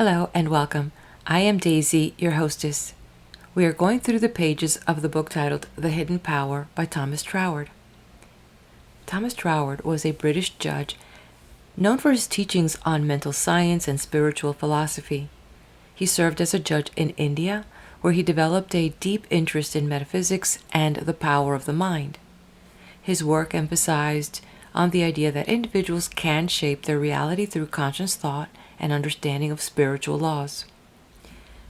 Hello and welcome. I am Daisy, your hostess. We are going through the pages of the book titled The Hidden Power by Thomas Troward. Thomas Troward was a British judge known for his teachings on mental science and spiritual philosophy. He served as a judge in India, where he developed a deep interest in metaphysics and the power of the mind. His work emphasized on the idea that individuals can shape their reality through conscious thought and understanding of spiritual laws.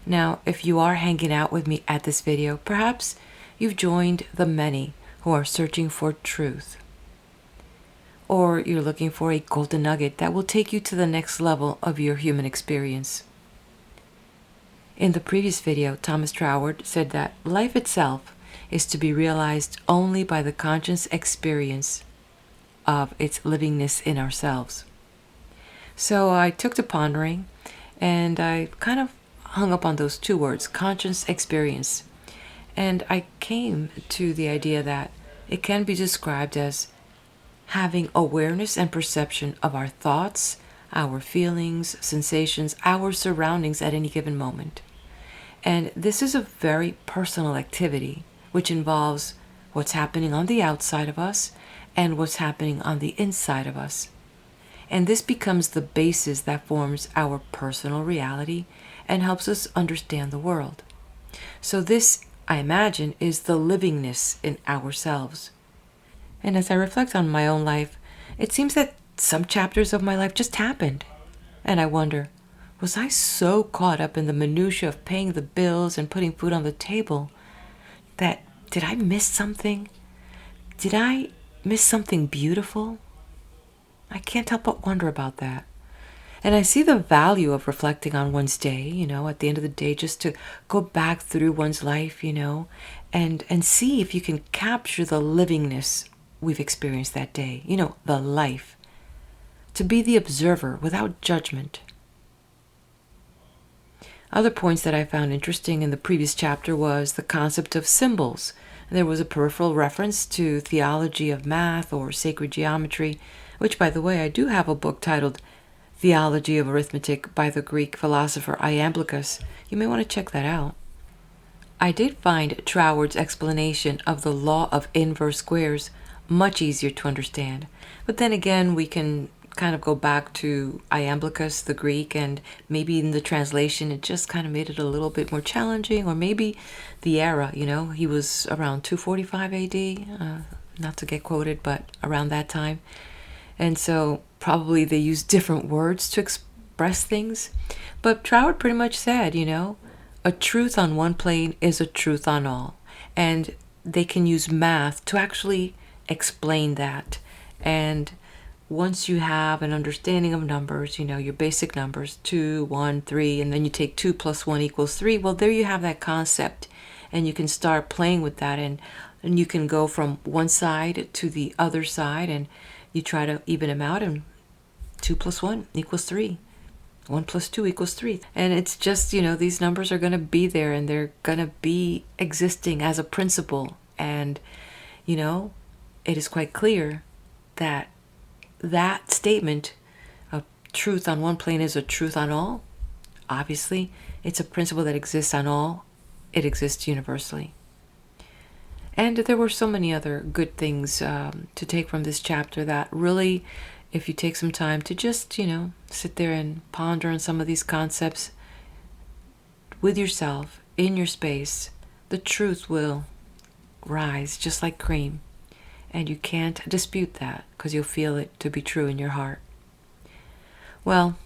Now, if you are hanging out with me at this video, perhaps you've joined the many who are searching for truth. Or you're looking for a golden nugget that will take you to the next level of your human experience. In the previous video, Thomas Troward said that life itself is to be realized only by the conscious experience of its livingness in ourselves. So I took to pondering, and I kind of hung up on those two words, conscious experience. And I came to the idea that it can be described as having awareness and perception of our thoughts, our feelings, sensations, our surroundings at any given moment. And this is a very personal activity, which involves what's happening on the outside of us and what's happening on the inside of us. And this becomes the basis that forms our personal reality and helps us understand the world. So this, I imagine, is the livingness in ourselves. And as I reflect on my own life, it seems that some chapters of my life just happened. And I wonder, was I so caught up in the minutiae of paying the bills and putting food on the table that did I miss something? Did I miss something beautiful? I can't help but wonder about that. And I see the value of reflecting on one's day, at the end of the day, just to go back through one's life, and see if you can capture the livingness we've experienced that day, the life. To be the observer without judgment. Other points that I found interesting in the previous chapter was the concept of symbols. There was a peripheral reference to theology of math or sacred geometry, which, by the way, I do have a book titled Theology of Arithmetic by the Greek philosopher Iamblichus. You may want to check that out. I did find Troward's explanation of the law of inverse squares much easier to understand. But then again, we can kind of go back to Iamblichus, the Greek, and maybe in the translation it just kind of made it a little bit more challenging, or maybe the era, he was around 245 AD, not to get quoted, but around that time. And so probably they use different words to express things. But Troward pretty much said, a truth on one plane is a truth on all. And they can use math to actually explain that. And once you have an understanding of numbers, your basic numbers, 2, 1, 3, and then you take 2 plus 1 equals 3, well, there you have that concept. And you can start playing with that. And you can go from one side to the other side, and you try to even them out, and 2 plus 1 equals 3. 1 plus 2 equals 3. And it's just, these numbers are going to be there, and they're going to be existing as a principle. And, it is quite clear that that statement of truth on one plane is a truth on all. Obviously, it's a principle that exists on all. It exists universally. And there were so many other good things to take from this chapter that really, if you take some time to just, sit there and ponder on some of these concepts with yourself, in your space, the truth will rise just like cream. And you can't dispute that because you'll feel it to be true in your heart. Well,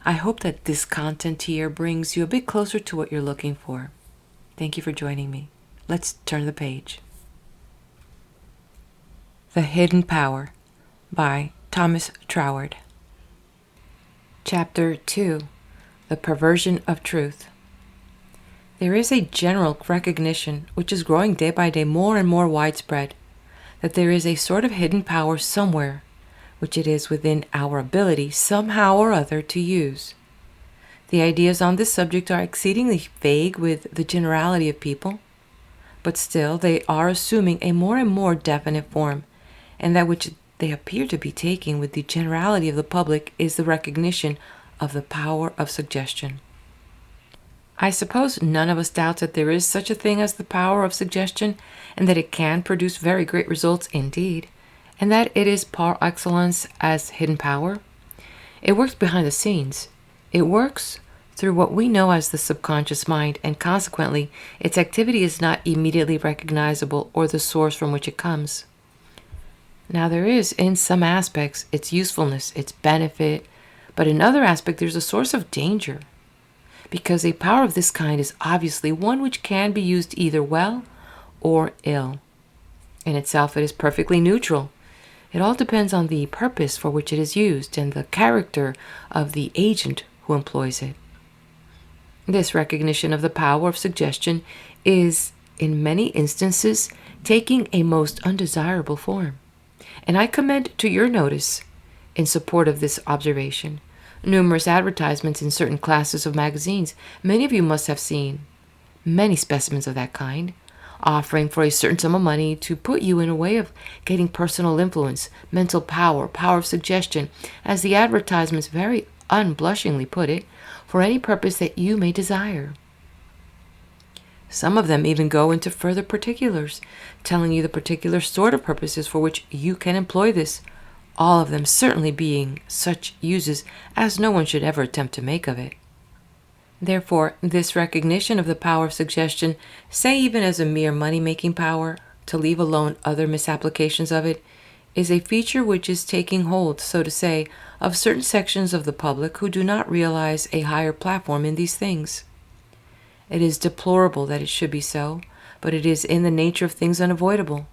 I hope that this content here brings you a bit closer to what you're looking for. Thank you for joining me. Let's turn the page. The Hidden Power by Thomas Troward. Chapter 2. The Perversion of Truth. There is a general recognition, which is growing day by day more and more widespread, that there is a sort of hidden power somewhere, which it is within our ability somehow or other to use. The ideas on this subject are exceedingly vague with the generality of people, but still they are assuming a more and more definite form, and that which they appear to be taking with the generality of the public is the recognition of the power of suggestion. I suppose none of us doubts that there is such a thing as the power of suggestion, and that it can produce very great results indeed, and that it is par excellence as hidden power. It works behind the scenes. It works through what we know as the subconscious mind, and consequently, its activity is not immediately recognizable or the source from which it comes. Now, there is, in some aspects, its usefulness, its benefit, but in other aspects, there's a source of danger. Because a power of this kind is obviously one which can be used either well or ill. In itself, it is perfectly neutral. It all depends on the purpose for which it is used and the character of the agent who employs it. This recognition of the power of suggestion is, in many instances, taking a most undesirable form. And I commend to your notice, in support of this observation, numerous advertisements in certain classes of magazines. Many of you must have seen many specimens of that kind, offering for a certain sum of money to put you in a way of getting personal influence, mental power, power of suggestion, as the advertisements very unblushingly put it, for any purpose that you may desire. Some of them even go into further particulars, telling you the particular sort of purposes for which you can employ this, all of them certainly being such uses as no one should ever attempt to make of it. Therefore, this recognition of the power of suggestion, say even as a mere money-making power, to leave alone other misapplications of it, is a feature which is taking hold, so to say, of certain sections of the public who do not realize a higher platform in these things. It is deplorable that it should be so, but it is in the nature of things unavoidable.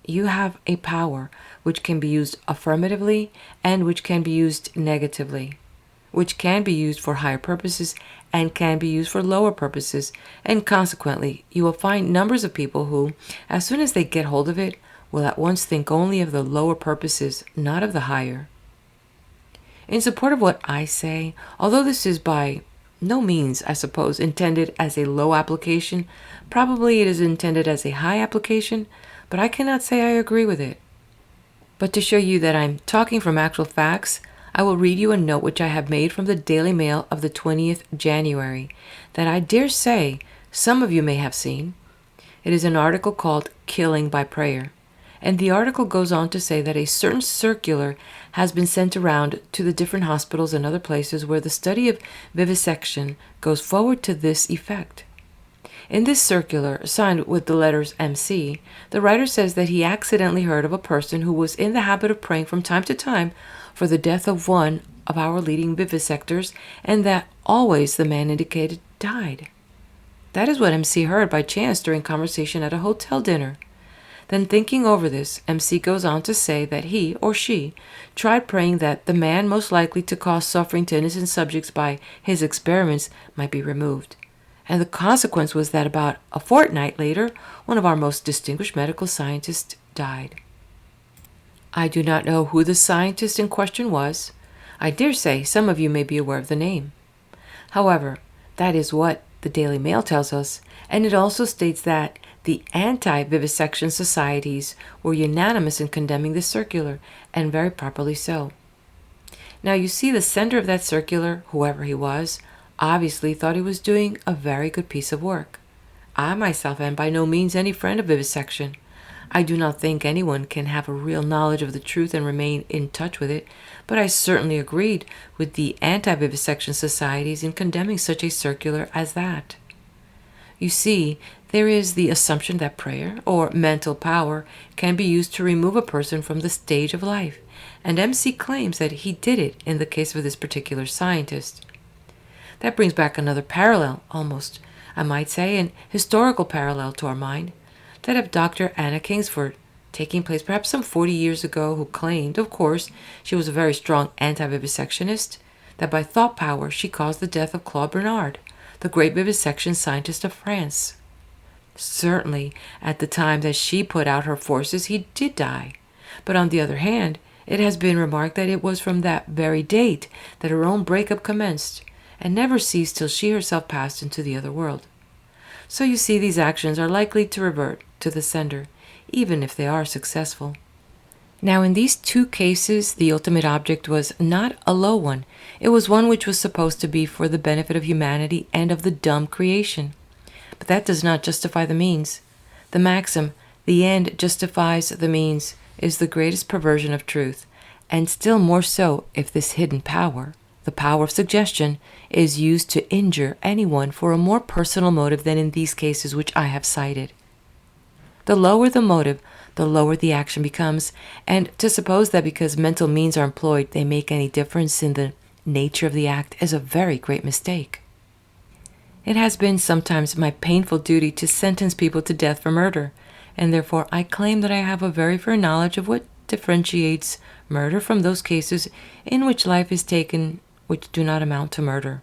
You have a power which can be used affirmatively and which can be used negatively, which can be used for higher purposes and can be used for lower purposes, and consequently you will find numbers of people who, as soon as they get hold of it, will at once think only of the lower purposes, not of the higher. In support of what I say, although this is by no means, I suppose, intended as a low application, probably it is intended as a high application, but I cannot say I agree with it. But to show you that I'm talking from actual facts, I will read you a note which I have made from the Daily Mail of the 20th January, that I dare say some of you may have seen. It is an article called Killing by Prayer, and the article goes on to say that a certain circular has been sent around to the different hospitals and other places where the study of vivisection goes forward to this effect. In this circular, signed with the letters MC, the writer says that he accidentally heard of a person who was in the habit of praying from time to time for the death of one of our leading vivisectors, and that always the man indicated died. That is what MC heard by chance during conversation at a hotel dinner. Then, thinking over this, MC goes on to say that he or she tried praying that the man most likely to cause suffering to innocent subjects by his experiments might be removed. And the consequence was that about a fortnight later, one of our most distinguished medical scientists died. I do not know who the scientist in question was. I dare say some of you may be aware of the name. However, that is what the Daily Mail tells us, and it also states that the anti-vivisection societies were unanimous in condemning this circular, and very properly so. Now you see, the sender of that circular, whoever he was, obviously thought he was doing a very good piece of work. I myself am by no means any friend of vivisection. I do not think anyone can have a real knowledge of the truth and remain in touch with it, but I certainly agreed with the anti-vivisection societies in condemning such a circular as that. You see, there is the assumption that prayer, or mental power, can be used to remove a person from the stage of life, and MC claims that he did it in the case of this particular scientist. That brings back another parallel, almost, I might say, an historical parallel to our mind, that of Dr. Anna Kingsford, taking place perhaps some 40 years ago, who claimed, of course, she was a very strong anti-vivisectionist, that by thought power she caused the death of Claude Bernard, the great vivisection scientist of France. Certainly, at the time that she put out her forces, he did die. But on the other hand, it has been remarked that it was from that very date that her own breakup commenced, and never ceased till she herself passed into the other world. So you see, these actions are likely to revert to the sender, even if they are successful. Now, in these two cases, the ultimate object was not a low one. It was one which was supposed to be for the benefit of humanity and of the dumb creation. But that does not justify the means. The maxim, the end justifies the means, is the greatest perversion of truth, and still more so if this hidden power, the power of suggestion, is used to injure anyone for a more personal motive than in these cases which I have cited. The lower the motive, the lower the action becomes, and to suppose that because mental means are employed they make any difference in the nature of the act is a very great mistake. It has been sometimes my painful duty to sentence people to death for murder, and therefore I claim that I have a very fair knowledge of what differentiates murder from those cases in which life is taken which do not amount to murder.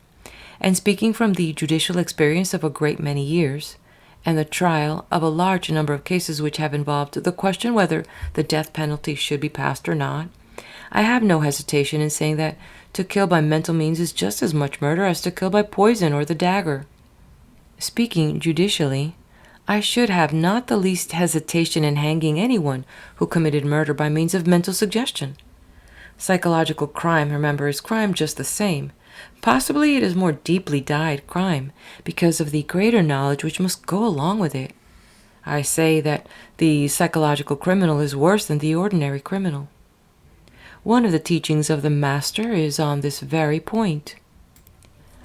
And speaking from the judicial experience of a great many years, and the trial of a large number of cases which have involved the question whether the death penalty should be passed or not, I have no hesitation in saying that to kill by mental means is just as much murder as to kill by poison or the dagger. Speaking judicially, I should have not the least hesitation in hanging anyone who committed murder by means of mental suggestion. Psychological crime, remember, is crime just the same. Possibly it is more deeply dyed crime because of the greater knowledge which must go along with it. I say that the psychological criminal is worse than the ordinary criminal. One of the teachings of the Master is on this very point.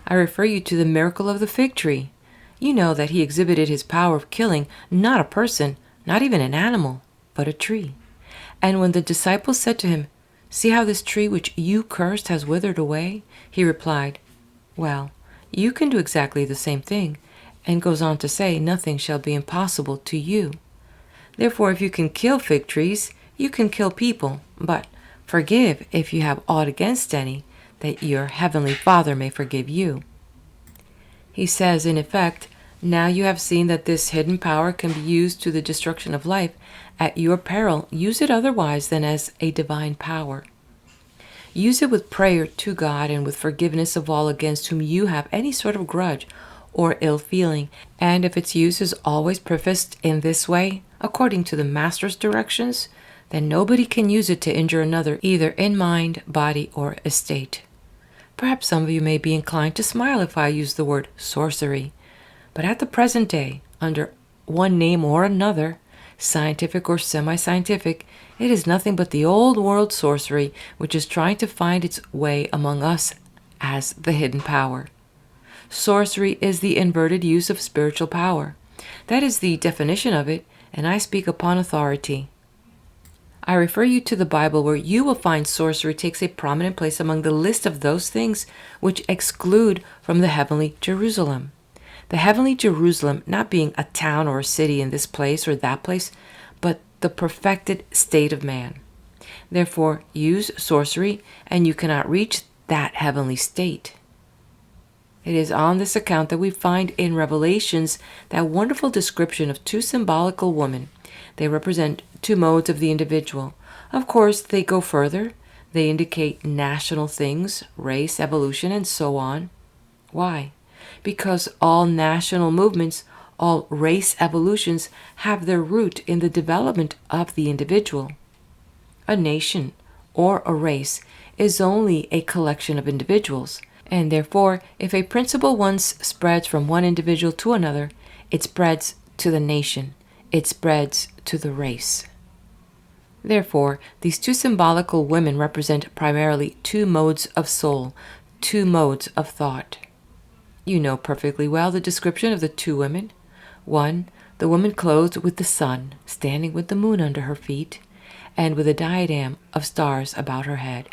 I refer you to the miracle of the fig tree. You know that he exhibited his power of killing not a person, not even an animal, but a tree. And when the disciples said to him, "See how this tree which you cursed has withered away," he replied, "Well, you can do exactly the same thing," and goes on to say, "Nothing shall be impossible to you." Therefore, if you can kill fig trees, you can kill people, but forgive if you have aught against any, that your heavenly Father may forgive you. He says, in effect, now you have seen that this hidden power can be used to the destruction of life. At your peril, use it otherwise than as a divine power. Use it with prayer to God and with forgiveness of all against whom you have any sort of grudge or ill feeling, and if its use is always prefaced in this way, according to the Master's directions, then nobody can use it to injure another either in mind, body, or estate. Perhaps some of you may be inclined to smile if I use the word sorcery, but at the present day, under one name or another, scientific or semi-scientific, it is nothing but the old world sorcery which is trying to find its way among us as the hidden power. Sorcery is the inverted use of spiritual power. That is the definition of it, and I speak upon authority. I refer you to the Bible, where you will find sorcery takes a prominent place among the list of those things which exclude from the heavenly Jerusalem. The heavenly Jerusalem not being a town or a city in this place or that place, but the perfected state of man. Therefore, use sorcery, and you cannot reach that heavenly state. It is on this account that we find in Revelations that wonderful description of two symbolical women. They represent two modes of the individual. Of course, they go further. They indicate national things, race, evolution, and so on. Why? Because all national movements, all race evolutions have their root in the development of the individual. A nation or a race is only a collection of individuals, and therefore, if a principle once spreads from one individual to another, it spreads to the nation. It spreads to the race. Therefore, these two symbolical women represent primarily two modes of soul, two modes of thought. You know perfectly well the description of the two women. One, the woman clothed with the sun, standing with the moon under her feet, and with a diadem of stars about her head.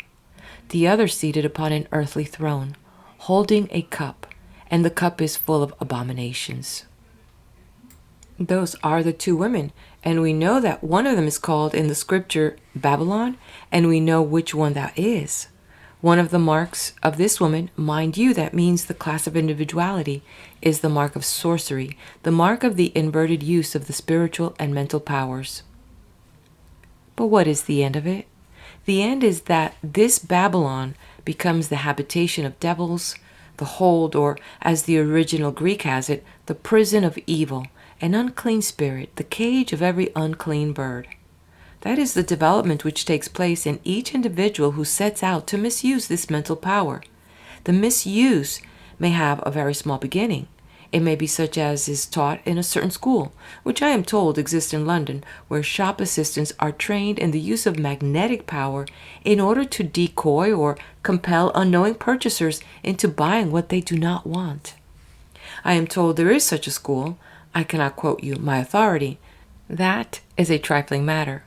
The other seated upon an earthly throne, holding a cup, and the cup is full of abominations. Those are the two women, and we know that one of them is called in the scripture Babylon, and we know which one that is. One of the marks of this woman, mind you, that means the class of individuality, is the mark of sorcery, the mark of the inverted use of the spiritual and mental powers. But what is the end of it? The end is that this Babylon becomes the habitation of devils, the hold, or as the original Greek has it, the prison of evil, an unclean spirit, the cage of every unclean bird. That is the development which takes place in each individual who sets out to misuse this mental power. The misuse may have a very small beginning. It may be such as is taught in a certain school, which I am told exists in London, where shop assistants are trained in the use of magnetic power in order to decoy or compel unknowing purchasers into buying what they do not want. I am told there is such a school. I cannot quote you my authority. That is a trifling matter.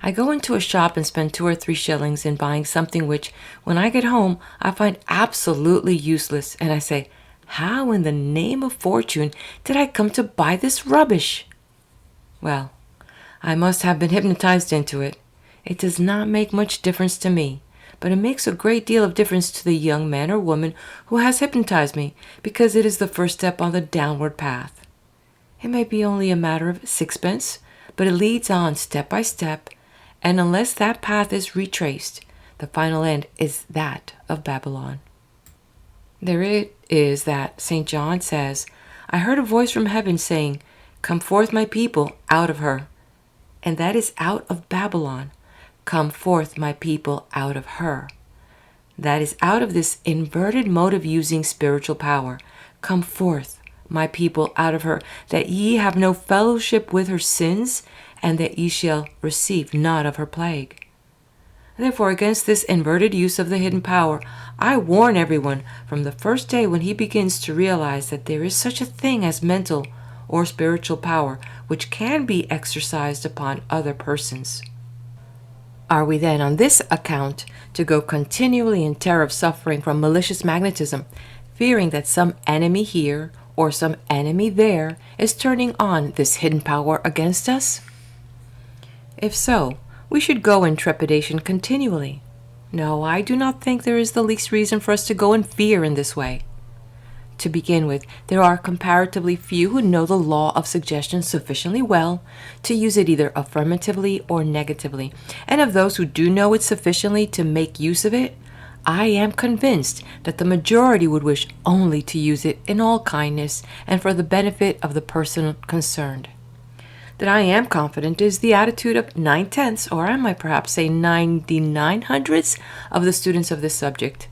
I go into a shop and spend 2 or 3 shillings in buying something which, when I get home, I find absolutely useless, and I say, how in the name of fortune did I come to buy this rubbish? Well, I must have been hypnotized into it. It does not make much difference to me, but it makes a great deal of difference to the young man or woman who has hypnotized me, because it is the first step on the downward path. It may be only a matter of 6pence, but it leads on step by step, and unless that path is retraced, the final end is that of Babylon. There it is that St. John says, I heard a voice from heaven saying, Come forth, my people, out of her. And that is out of Babylon. Come forth, my people, out of her. That is out of this inverted mode of using spiritual power. Come forth, my people, out of her, that ye have no fellowship with her sins, and that ye shall receive not of her plague. Therefore, against this inverted use of the hidden power, I warn everyone from the first day when he begins to realize that there is such a thing as mental or spiritual power which can be exercised upon other persons. Are we then on this account to go continually in terror of suffering from malicious magnetism, fearing that some enemy here or some enemy there is turning on this hidden power against us? If so, we should go in trepidation continually. No, I do not think there is the least reason for us to go in fear in this way. To begin with, there are comparatively few who know the law of suggestion sufficiently well to use it either affirmatively or negatively, and of those who do know it sufficiently to make use of it, I am convinced that the majority would wish only to use it in all kindness and for the benefit of the person concerned. That I am confident is the attitude of 9/10, or I might perhaps say 99/100 of the students of this subject.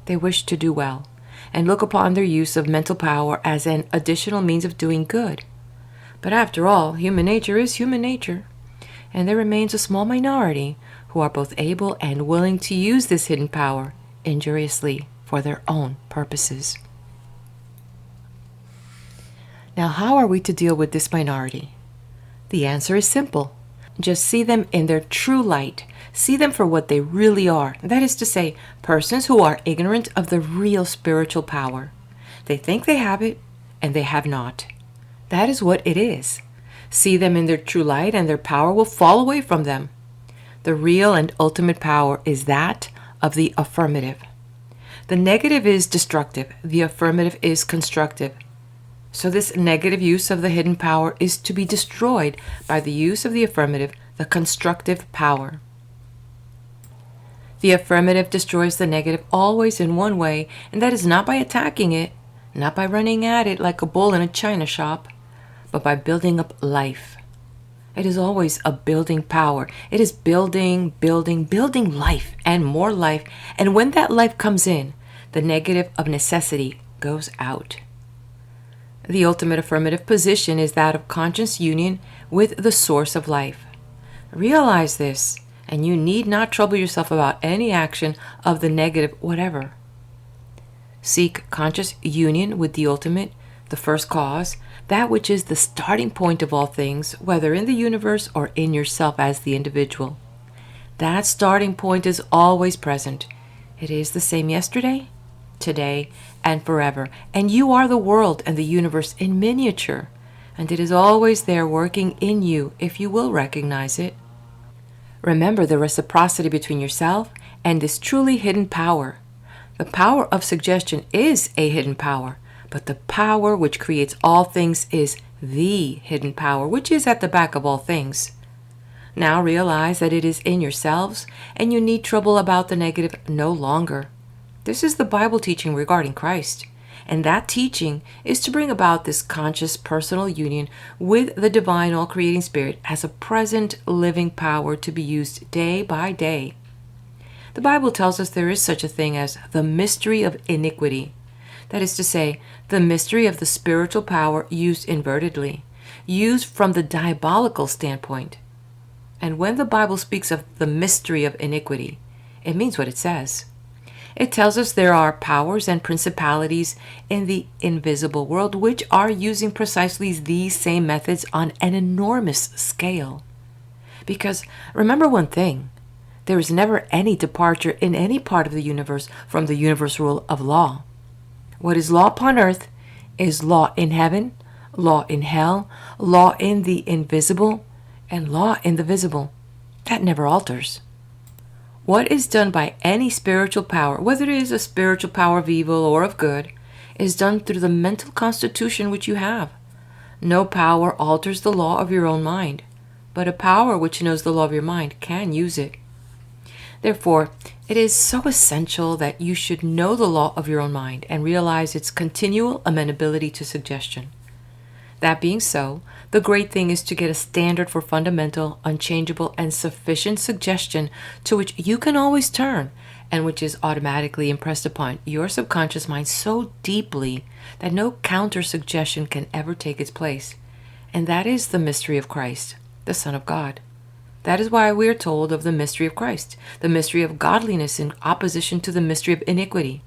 They wish to do well, and look upon their use of mental power as an additional means of doing good. But after all, human nature is human nature, and there remains a small minority who are both able and willing to use this hidden power injuriously for their own purposes. Now, how are we to deal with this minority? The answer is simple. Just see them in their true light. See them for what they really are. That is to say, persons who are ignorant of the real spiritual power. They think they have it, and they have not. That is what it is. See them in their true light, and their power will fall away from them. The real and ultimate power is that of the affirmative. The negative is destructive. The affirmative is constructive. So this negative use of the hidden power is to be destroyed by the use of the affirmative, the constructive power. The affirmative destroys the negative always in one way, and that is not by attacking it, not by running at it like a bull in a china shop, but by building up life. It is always a building power. It is building life and more life, and when that life comes in, the negative of necessity goes out. The ultimate affirmative position is that of conscious union with the source of life. Realize this, and you need not trouble yourself about any action of the negative whatever. Seek conscious union with the ultimate, the first cause, that which is the starting point of all things, whether in the universe or in yourself as the individual. That starting point is always present. It is the same yesterday, today, and forever, and you are the world and the universe in miniature, and it is always there working in you if you will recognize it. Remember the reciprocity between yourself and this truly hidden power. The power of suggestion is a hidden power, but the power which creates all things is the hidden power, which is at the back of all things. Now realize that it is in yourselves, and you need trouble about the negative no longer. This is the Bible teaching regarding Christ, And that teaching is to bring about this conscious personal union with the divine all-creating spirit as a present living power to be used day by day. The Bible tells us there is such a thing as the mystery of iniquity. That is to say, the mystery of the spiritual power used invertedly, used from the diabolical standpoint. And when the Bible speaks of the mystery of iniquity, it means what it says. It tells us there are powers and principalities in the invisible world which are using precisely these same methods on an enormous scale. Because remember one thing, there is never any departure in any part of the universe from the universal rule of law. What is law upon earth is law in heaven, law in hell, law in the invisible, and law in the visible. That never alters. What is done by any spiritual power, whether it is a spiritual power of evil or of good, is done through the mental constitution which you have. No power alters the law of your own mind, but a power which knows the law of your mind can use it. Therefore, it is so essential that you should know the law of your own mind and realize its continual amenability to suggestion. That being so, the great thing is to get a standard for fundamental, unchangeable, and sufficient suggestion to which you can always turn and which is automatically impressed upon your subconscious mind so deeply that no counter-suggestion can ever take its place. And that is the mystery of Christ, the Son of God. That is why we are told of the mystery of Christ, the mystery of godliness in opposition to the mystery of iniquity.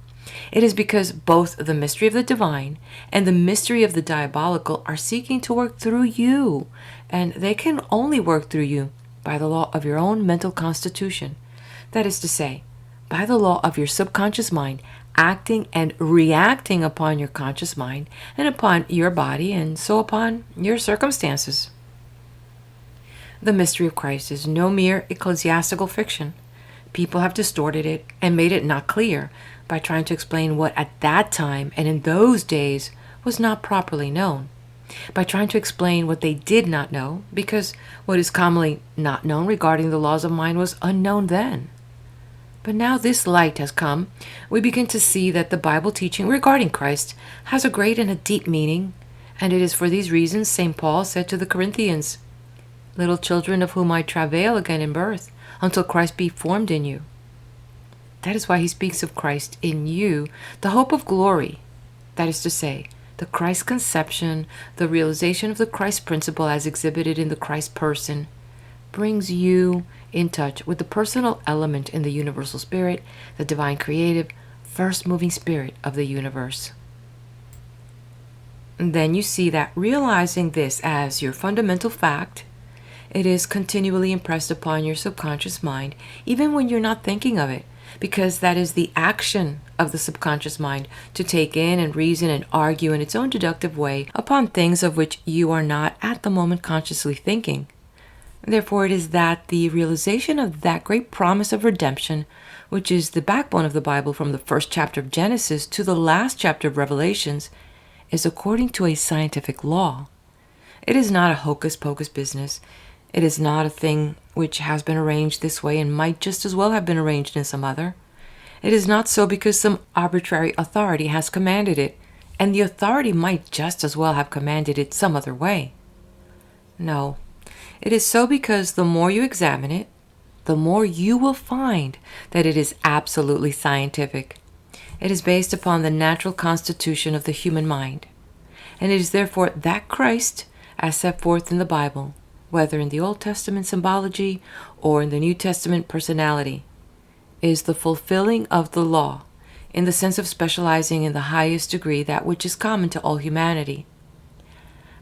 It is because both the mystery of the divine and the mystery of the diabolical are seeking to work through you, and they can only work through you by the law of your own mental constitution. That is to say, by the law of your subconscious mind acting and reacting upon your conscious mind and upon your body and so upon your circumstances. The mystery of Christ is no mere ecclesiastical fiction. People have distorted it and made it not clear by trying to explain what at that time and in those days was not properly known, by trying to explain what they did not know, because what is commonly not known regarding the laws of mind was unknown then. But now this light has come, we begin to see that the Bible teaching regarding Christ has a great and a deep meaning, and it is for these reasons St. Paul said to the Corinthians, "Little children, of whom I travail again in birth, until Christ be formed in you." That is why he speaks of Christ in you, the hope of glory. That is to say, the Christ conception, the realization of the Christ principle as exhibited in the Christ person, brings you in touch with the personal element in the universal spirit, the divine creative, first moving spirit of the universe. And then you see that realizing this as your fundamental fact, it is continually impressed upon your subconscious mind, even when you're not thinking of it, because that is the action of the subconscious mind to take in and reason and argue in its own deductive way upon things of which you are not at the moment consciously thinking. Therefore, it is that the realization of that great promise of redemption, which is the backbone of the Bible from the first chapter of Genesis to the last chapter of Revelations, is according to a scientific law. It is not a hocus-pocus business. It is not a thing which has been arranged this way and might just as well have been arranged in some other. It is not so because some arbitrary authority has commanded it, and the authority might just as well have commanded it some other way. No, it is so because the more you examine it, the more you will find that it is absolutely scientific. It is based upon the natural constitution of the human mind, and it is therefore that Christ, as set forth in the Bible, whether in the Old Testament symbology or in the New Testament personality, is the fulfilling of the law, in the sense of specializing in the highest degree that which is common to all humanity.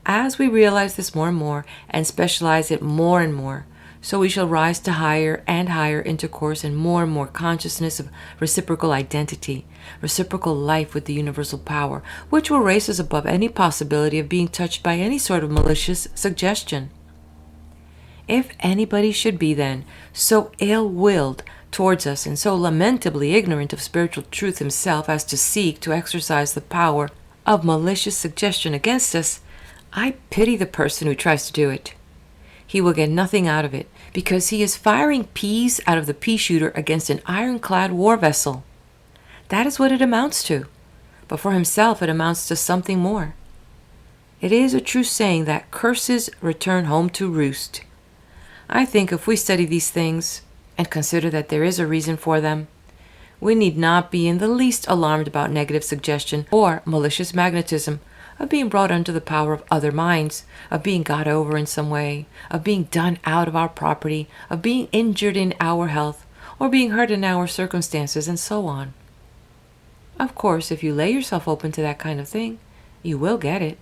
As we realize this more and more, and specialize it more and more, so we shall rise to higher and higher intercourse and more consciousness of reciprocal identity, reciprocal life with the universal power, which will raise us above any possibility of being touched by any sort of malicious suggestion. If anybody should be then so ill-willed towards us and so lamentably ignorant of spiritual truth himself as to seek to exercise the power of malicious suggestion against us, I pity the person who tries to do it. He will get nothing out of it, because he is firing peas out of the pea shooter against an ironclad war vessel. That is what it amounts to. but for himself it amounts to something more. It is a true saying that curses return home to roost. I think if we study these things and consider that there is a reason for them, we need not be in the least alarmed about negative suggestion or malicious magnetism, of being brought under the power of other minds, of being got over in some way, of being done out of our property, of being injured in our health, or being hurt in our circumstances, and so on. Of course, if you lay yourself open to that kind of thing, you will get it.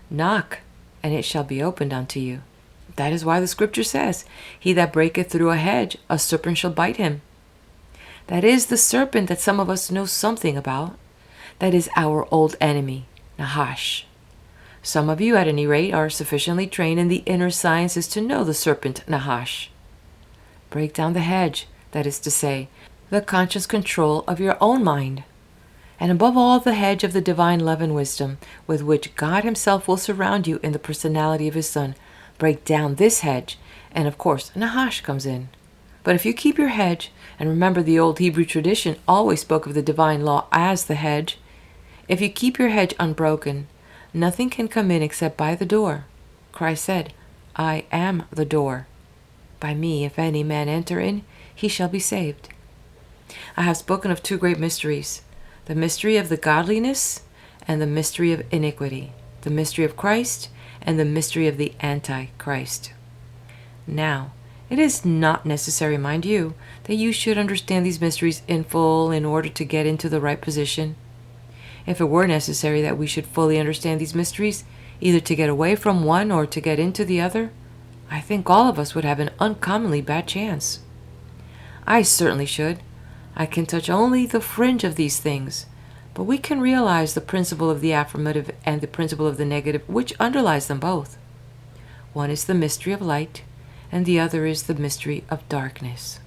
Knock, and it shall be opened unto you. That is why the scripture says, he that breaketh through a hedge, a serpent shall bite him. That is the serpent that some of us know something about. That is our old enemy, Nahash. Some of you, at any rate, are sufficiently trained in the inner sciences to know the serpent Nahash. Break down the hedge, that is to say, the conscious control of your own mind. And above all, the hedge of the divine love and wisdom, with which God himself will surround you in the personality of his Son. Break down this hedge, and of course, Nahash comes in. But if you keep your hedge, and remember the old Hebrew tradition always spoke of the divine law as the hedge, if you keep your hedge unbroken, nothing can come in except by the door. Christ said, I am the door. By me, if any man enter in, he shall be saved. I have spoken of two great mysteries, the mystery of the godliness and the mystery of iniquity, the mystery of Christ and the mystery of the Antichrist. Now, it is not necessary, mind you, that you should understand these mysteries in full in order to get into the right position. If it were necessary that we should fully understand these mysteries, either to get away from one or to get into the other, I think all of us would have an uncommonly bad chance. I certainly should. I can touch only the fringe of these things, but we can realize the principle of the affirmative and the principle of the negative, which underlies them both. One is the mystery of light, and the other is the mystery of darkness.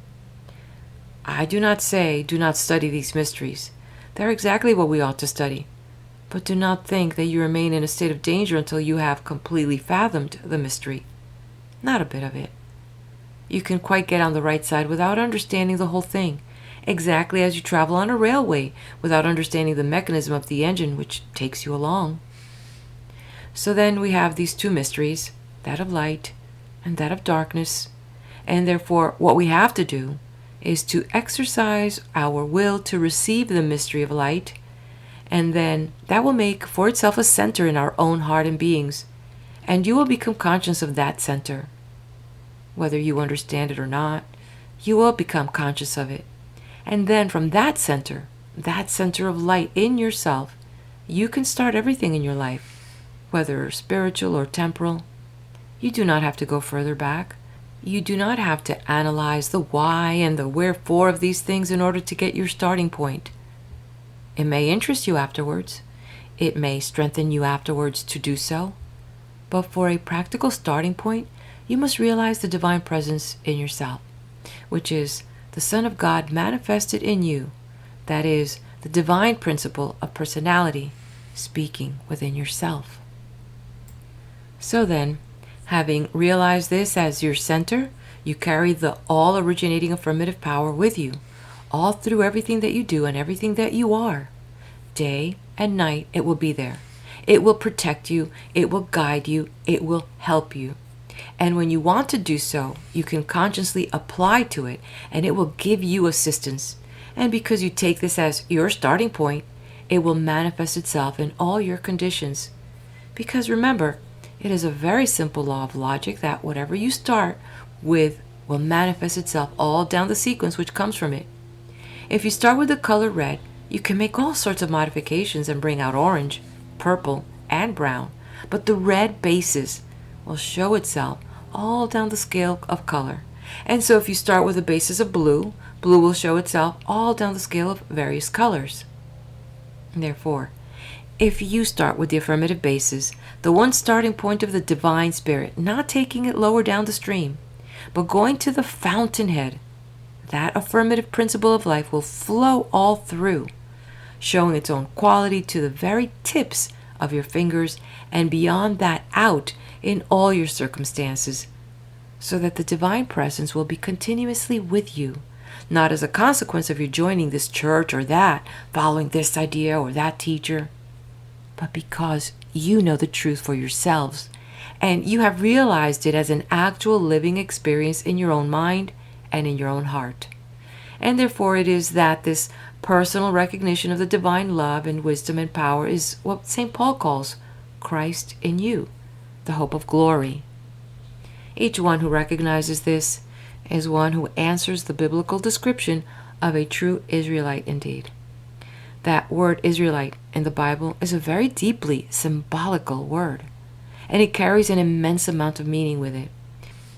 I do not say, do not study these mysteries. They're exactly what we ought to study. But do not think that you remain in a state of danger until you have completely fathomed the mystery. Not a bit of it. You can quite get on the right side without understanding the whole thing, exactly as you travel on a railway without understanding the mechanism of the engine which takes you along. So then we have these two mysteries, that of light and that of darkness, and therefore what we have to do is to exercise our will to receive the mystery of light, and then that will make for itself a center in our own heart and beings, and you will become conscious of that center. Whether you understand it or not, you will become conscious of it. And then from that center of light in yourself, you can start everything in your life, whether spiritual or temporal. You do not have to go further back. You do not have to analyze the why and the wherefore of these things in order to get your starting point. It may interest you afterwards. It may strengthen you afterwards to do so. But for a practical starting point, you must realize the divine presence in yourself, which is the Son of God manifested in you. That is, the divine principle of personality speaking within yourself. So then, having realized this as your center, you carry the all-originating affirmative power with you, all through everything that you do and everything that you are. Day and night, it will be there. It will protect you, it will guide you, it will help you. And when you want to do so, you can consciously apply to it, and it will give you assistance. And because you take this as your starting point, it will manifest itself in all your conditions. Because remember, it is a very simple law of logic that whatever you start with will manifest itself all down the sequence which comes from it. If you start with the color red, you can make all sorts of modifications and bring out orange, purple, and brown. But the red basis will show itself all down the scale of color. And so if you start with a basis of blue, blue will show itself all down the scale of various colors. Therefore, if you start with the affirmative basis, the one starting point of the divine spirit, not taking it lower down the stream, but going to the fountainhead, that affirmative principle of life will flow all through, showing its own quality to the very tips of your fingers and beyond that out in all your circumstances, so that the divine presence will be continuously with you, not as a consequence of you joining this church or that, following this idea or that teacher, but because you know the truth for yourselves, and you have realized it as an actual living experience in your own mind and in your own heart. And therefore it is that this personal recognition of the divine love and wisdom and power is what St. Paul calls Christ in you, the hope of glory. Each one who recognizes this is one who answers the biblical description of a true Israelite indeed. That word Israelite in the Bible is a very deeply symbolical word, and it carries an immense amount of meaning with it.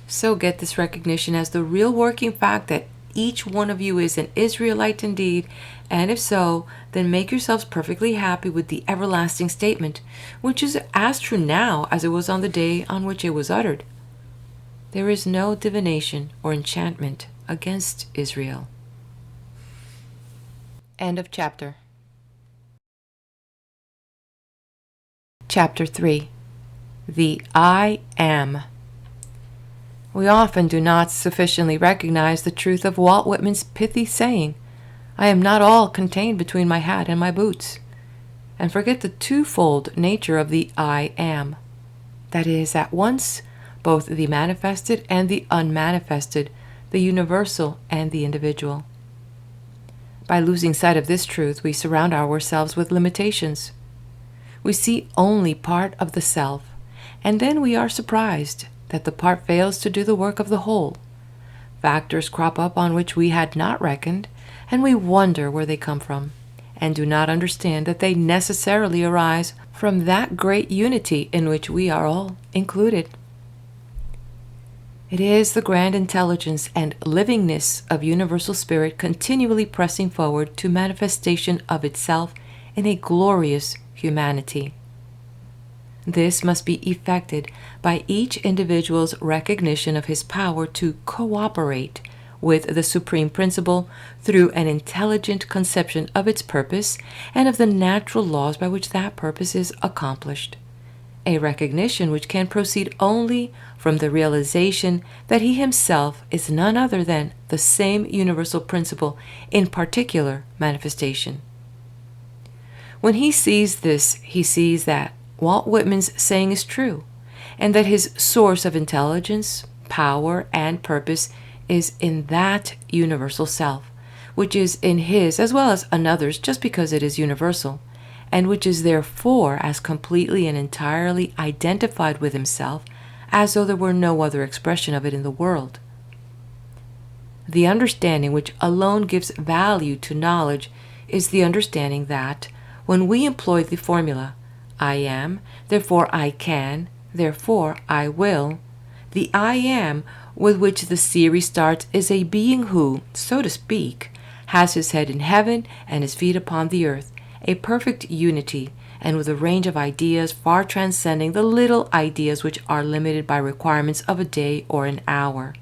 So get this recognition as the real working fact that each one of you is an Israelite indeed, and if so, then make yourselves perfectly happy with the everlasting statement, which is as true now as it was on the day on which it was uttered. There is no divination or enchantment against Israel. End of chapter. Chapter 3. The I Am. We often do not sufficiently recognize the truth of Walt Whitman's pithy saying, "I am not all contained between my hat and my boots," and forget the twofold nature of the I Am. That is, at once, both the manifested and the unmanifested, the universal and the individual. By losing sight of this truth, we surround ourselves with limitations. We see only part of the self, and then we are surprised that the part fails to do the work of the whole. Factors crop up on which we had not reckoned, and we wonder where they come from, and do not understand that they necessarily arise from that great unity in which we are all included. It is the grand intelligence and livingness of universal spirit continually pressing forward to manifestation of itself in a glorious humanity. This must be effected by each individual's recognition of his power to cooperate with the Supreme Principle through an intelligent conception of its purpose and of the natural laws by which that purpose is accomplished. A recognition which can proceed only from the realization that he himself is none other than the same universal principle in particular manifestation. When he sees this, he sees that Walt Whitman's saying is true, and that his source of intelligence, power, and purpose is in that universal self, which is in his as well as another's just because it is universal, and which is therefore as completely and entirely identified with himself as though there were no other expression of it in the world. The understanding which alone gives value to knowledge is the understanding that, when we employ the formula, I am, therefore I can, therefore I will, the I am with which the series starts is a being who, so to speak, has his head in heaven and his feet upon the earth, a perfect unity, and with a range of ideas far transcending the little ideas which are limited by requirements of a day or an hour.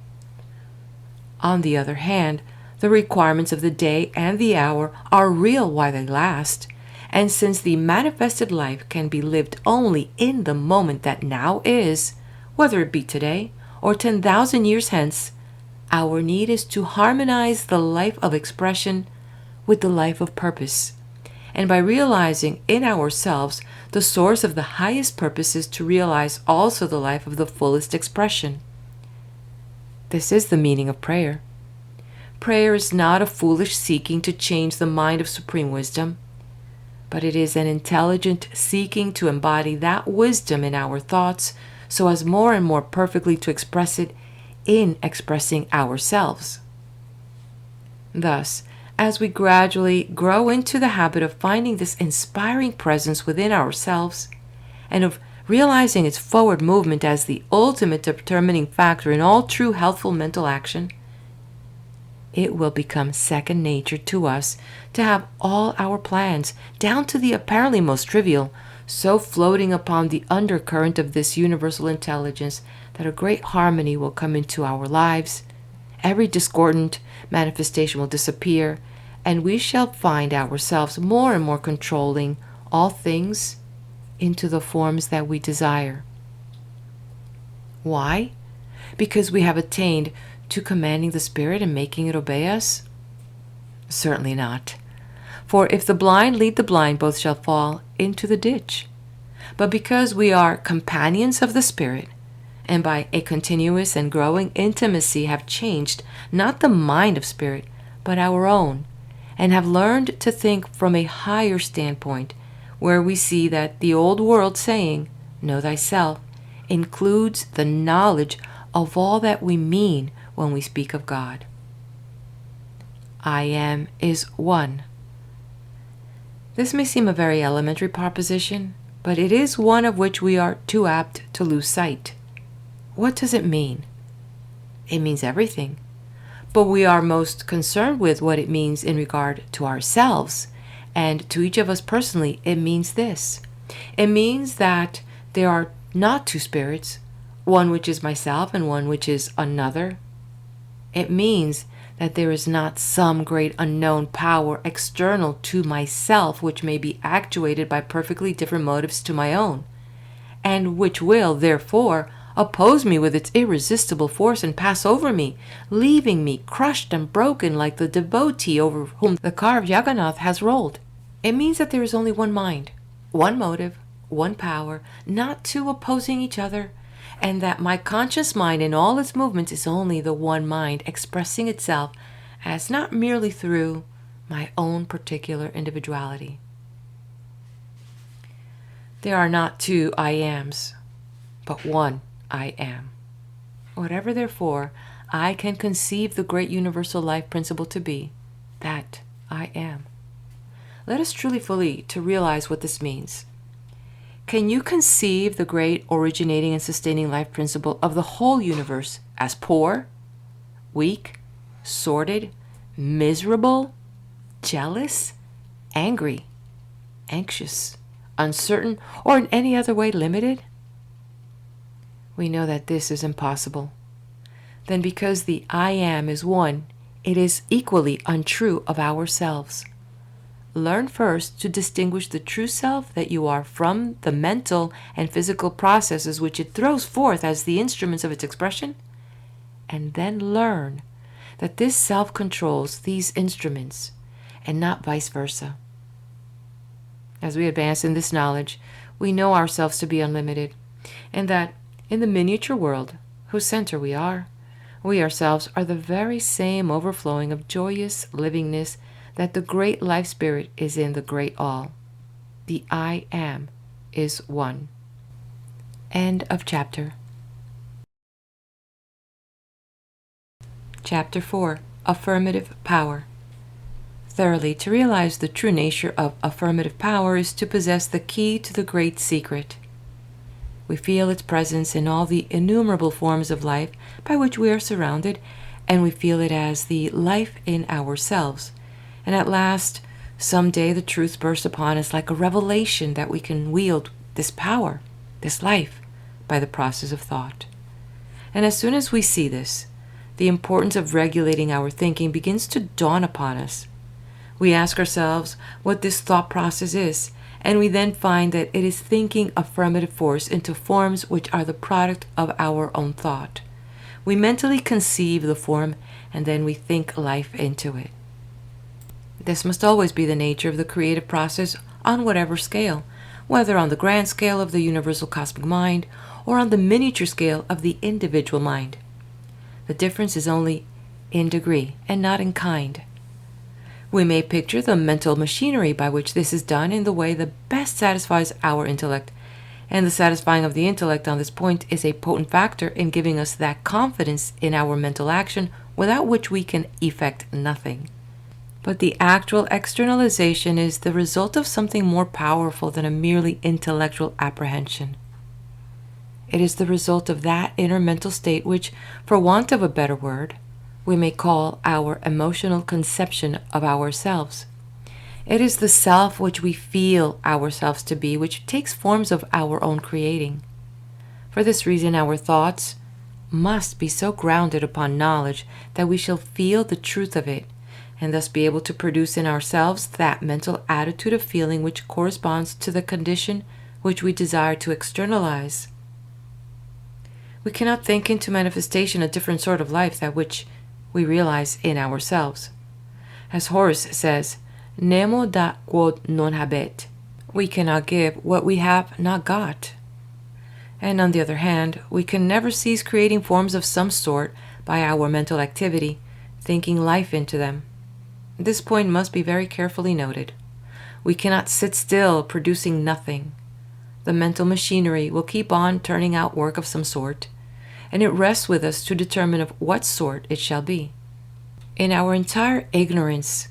On the other hand, the requirements of the day and the hour are real while they last, and since the manifested life can be lived only in the moment that now is, whether it be today or 10,000 years hence, our need is to harmonize the life of expression with the life of purpose. And by realizing in ourselves the source of the highest purposes to realize also the life of the fullest expression. This is the meaning of prayer. Prayer is not a foolish seeking to change the mind of supreme wisdom, but it is an intelligent seeking to embody that wisdom in our thoughts so as more and more perfectly to express it in expressing ourselves. Thus, as we gradually grow into the habit of finding this inspiring presence within ourselves and of realizing its forward movement as the ultimate determining factor in all true healthful mental action, it will become second nature to us to have all our plans, down to the apparently most trivial, so floating upon the undercurrent of this universal intelligence that a great harmony will come into our lives. Every discordant manifestation will disappear, and we shall find ourselves more and more controlling all things into the forms that we desire. Why? Because we have attained to commanding the Spirit and making it obey us? Certainly not. For if the blind lead the blind, both shall fall into the ditch. But because we are companions of the Spirit, and by a continuous and growing intimacy have changed not the mind of spirit, but our own, and have learned to think from a higher standpoint, where we see that the old world saying, "Know thyself," includes the knowledge of all that we mean when we speak of God. I am is one. This may seem a very elementary proposition, but it is one of which we are too apt to lose sight. What does it mean? It means everything, but we are most concerned with what it means in regard to ourselves, and to each of us personally, it means this. It means that there are not two spirits, one which is myself and one which is another. It means that there is not some great unknown power external to myself which may be actuated by perfectly different motives to my own, and which will, therefore, oppose me with its irresistible force and pass over me, leaving me crushed and broken like the devotee over whom the car of Jagannath has rolled. It means that there is only one mind, one motive, one power, not two opposing each other, and that my conscious mind in all its movements is only the one mind expressing itself as not merely through my own particular individuality. There are not two I ams, but one I am. Whatever, therefore, I can conceive the great universal life principle to be, that I am. Let us truly fully to realize what this means. Can you conceive the great originating and sustaining life principle of the whole universe as poor, weak, sordid, miserable, jealous, angry, anxious, uncertain, or in any other way limited? We know that this is impossible. Then because the I am is one, it is equally untrue of ourselves. Learn first to distinguish the true self that you are from the mental and physical processes which it throws forth as the instruments of its expression, and then learn that this self controls these instruments and not vice versa. As we advance in this knowledge, we know ourselves to be unlimited, and that in the miniature world, whose center we ourselves are the very same overflowing of joyous livingness that the great life spirit is in the great all. The I am is one. End of chapter. Chapter 4. Affirmative Power. Thoroughly to realize the true nature of affirmative power is to possess the key to the great secret. We feel its presence in all the innumerable forms of life by which we are surrounded, and we feel it as the life in ourselves. And at last, some day the truth bursts upon us like a revelation that we can wield this power, this life, by the process of thought. And as soon as we see this, the importance of regulating our thinking begins to dawn upon us. We ask ourselves what this thought process is, and we then find that it is thinking affirmative force into forms which are the product of our own thought. We mentally conceive the form, and then we think life into it. This must always be the nature of the creative process on whatever scale, whether on the grand scale of the universal cosmic mind or on the miniature scale of the individual mind. The difference is only in degree and not in kind. We may picture the mental machinery by which this is done in the way that best satisfies our intellect, and the satisfying of the intellect on this point is a potent factor in giving us that confidence in our mental action without which we can effect nothing. But the actual externalization is the result of something more powerful than a merely intellectual apprehension. It is the result of that inner mental state which, for want of a better word, we may call our emotional conception of ourselves. It is the self which we feel ourselves to be, which takes forms of our own creating. For this reason, our thoughts must be so grounded upon knowledge that we shall feel the truth of it, and thus be able to produce in ourselves that mental attitude of feeling which corresponds to the condition which we desire to externalize. We cannot think into manifestation a different sort of life than which we realize in ourselves. As Horace says, Nemo dat quod non habet. We cannot give what we have not got. And on the other hand, we can never cease creating forms of some sort by our mental activity, thinking life into them. This point must be very carefully noted. We cannot sit still producing nothing. The mental machinery will keep on turning out work of some sort, and it rests with us to determine of what sort it shall be. In our entire ignorance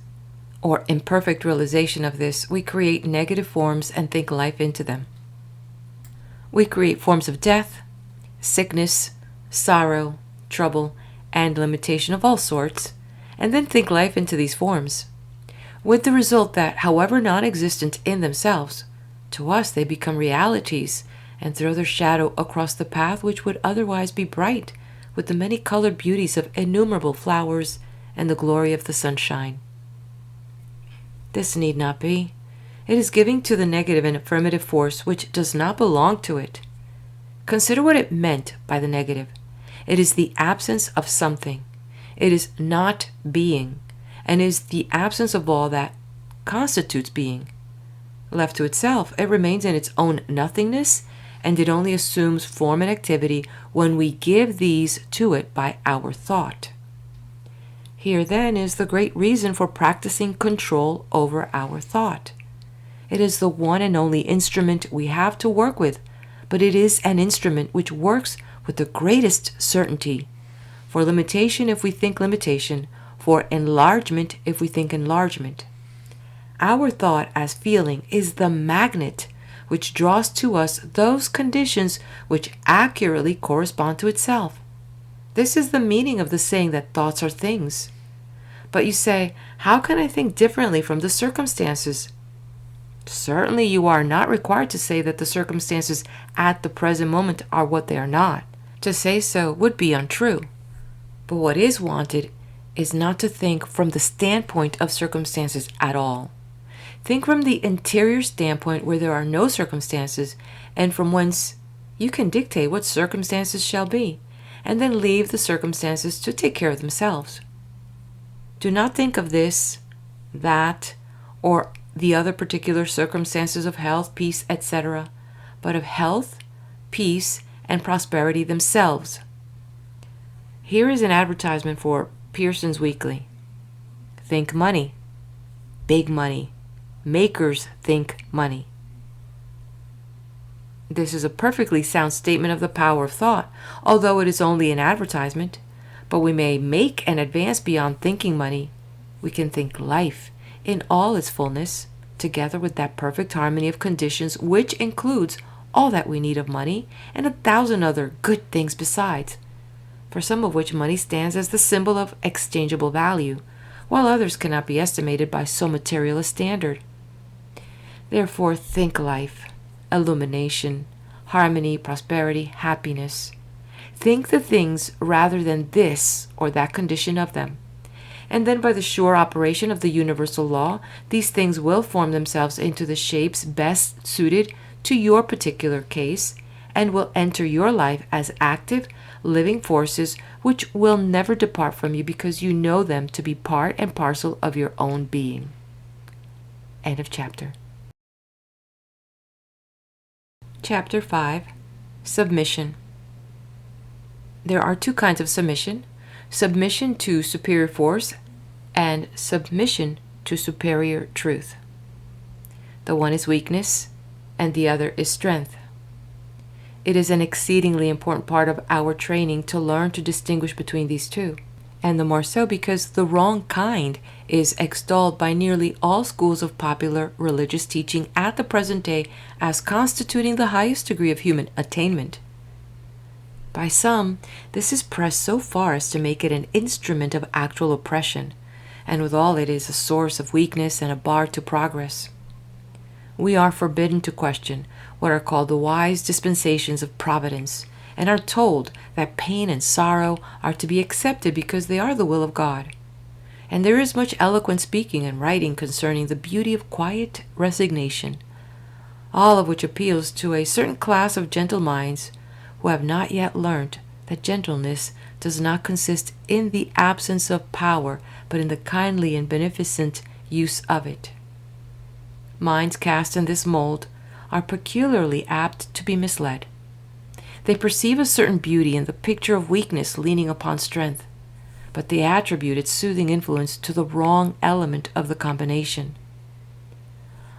or imperfect realization of this, we create negative forms and think life into them. We create forms of death, sickness, sorrow, trouble, and limitation of all sorts, and then think life into these forms, with the result that, however non-existent in themselves, to us they become realities and throw their shadow across the path which would otherwise be bright with the many-colored beauties of innumerable flowers and the glory of the sunshine. This need not be. It is giving to the negative an affirmative force which does not belong to it. Consider what it meant by the negative. It is the absence of something. It is not being, and is the absence of all that constitutes being. Left to itself, it remains in its own nothingness, and it only assumes form and activity when we give these to it by our thought. Here, then, is the great reason for practicing control over our thought. It is the one and only instrument we have to work with, but it is an instrument which works with the greatest certainty. For limitation if we think limitation, for enlargement if we think enlargement. Our thought as feeling is the magnet which draws to us those conditions which accurately correspond to itself. This is the meaning of the saying that thoughts are things. But you say, how can I think differently from the circumstances? Certainly you are not required to say that the circumstances at the present moment are what they are not. To say so would be untrue. But what is wanted is not to think from the standpoint of circumstances at all. Think from the interior standpoint where there are no circumstances, and from whence you can dictate what circumstances shall be, and then leave the circumstances to take care of themselves. Do not think of this, that, or the other particular circumstances of health, peace, etc., but of health, peace, and prosperity themselves. Here is an advertisement for Pearson's Weekly. Think money. Big money. Makers think money. This is a perfectly sound statement of the power of thought, although it is only an advertisement. But we may make and advance beyond thinking money. We can think life in all its fullness, together with that perfect harmony of conditions which includes all that we need of money and 1,000 other good things besides, for some of which money stands as the symbol of exchangeable value, while others cannot be estimated by so material a standard. Therefore, think life, illumination, harmony, prosperity, happiness. Think the things rather than this or that condition of them. And then by the sure operation of the universal law, these things will form themselves into the shapes best suited to your particular case, and will enter your life as active, living forces which will never depart from you because you know them to be part and parcel of your own being. End of chapter. Chapter 5. Submission. There are two kinds of submission: submission to superior force and submission to superior truth. The one is weakness and the other is strength. It is an exceedingly important part of our training to learn to distinguish between these two, and the more so because the wrong kind is extolled by nearly all schools of popular religious teaching at the present day as constituting the highest degree of human attainment. By some, this is pressed so far as to make it an instrument of actual oppression, and withal it is a source of weakness and a bar to progress. We are forbidden to question what are called the wise dispensations of providence, and are told that pain and sorrow are to be accepted because they are the will of God. And there is much eloquent speaking and writing concerning the beauty of quiet resignation, all of which appeals to a certain class of gentle minds who have not yet learnt that gentleness does not consist in the absence of power, but in the kindly and beneficent use of it. Minds cast in this mold are peculiarly apt to be misled. They perceive a certain beauty in the picture of weakness leaning upon strength, but they attribute its soothing influence to the wrong element of the combination.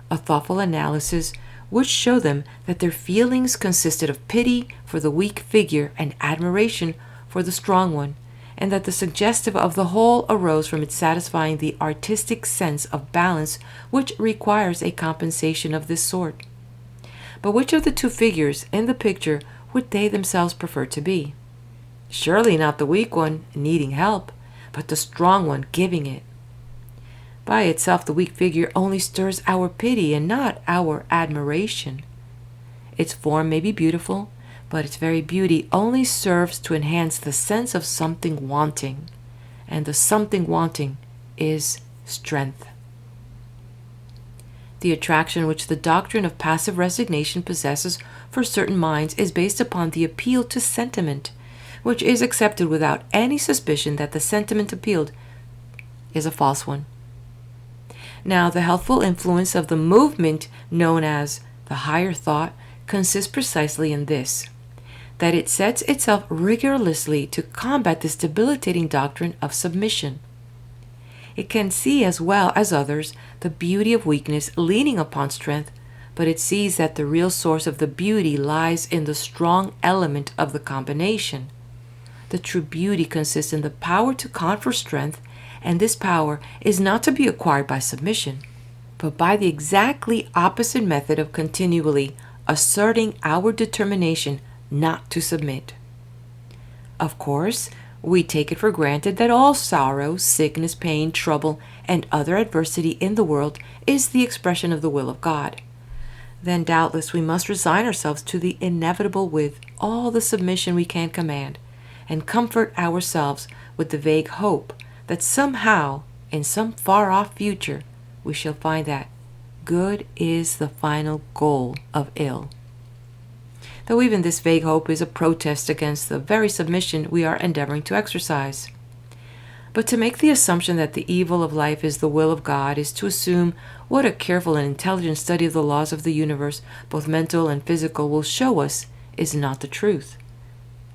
A thoughtful analysis would show them that their feelings consisted of pity for the weak figure and admiration for the strong one, and that the suggestive of the whole arose from its satisfying the artistic sense of balance which requires a compensation of this sort. But which of the two figures in the picture would they themselves prefer to be? Surely not the weak one needing help, but the strong one giving it. By itself, the weak figure only stirs our pity and not our admiration. Its form may be beautiful, but its very beauty only serves to enhance the sense of something wanting, and the something wanting is strength. The attraction which the doctrine of passive resignation possesses for certain minds is based upon the appeal to sentiment, which is accepted without any suspicion that the sentiment appealed is a false one. Now, the healthful influence of the movement known as the higher thought consists precisely in this, that it sets itself rigorously to combat this debilitating doctrine of submission. It can see as well as others the beauty of weakness leaning upon strength, but it sees that the real source of the beauty lies in the strong element of the combination. The true beauty consists in the power to confer strength, and this power is not to be acquired by submission, but by the exactly opposite method of continually asserting our determination not to submit. Of course, we take it for granted that all sorrow, sickness, pain, trouble, and other adversity in the world is the expression of the will of God. Then doubtless we must resign ourselves to the inevitable with all the submission we can command, and comfort ourselves with the vague hope that somehow, in some far-off future, we shall find that good is the final goal of ill. Though even this vague hope is a protest against the very submission we are endeavoring to exercise. But to make the assumption that the evil of life is the will of God is to assume what a careful and intelligent study of the laws of the universe, both mental and physical, will show us is not the truth.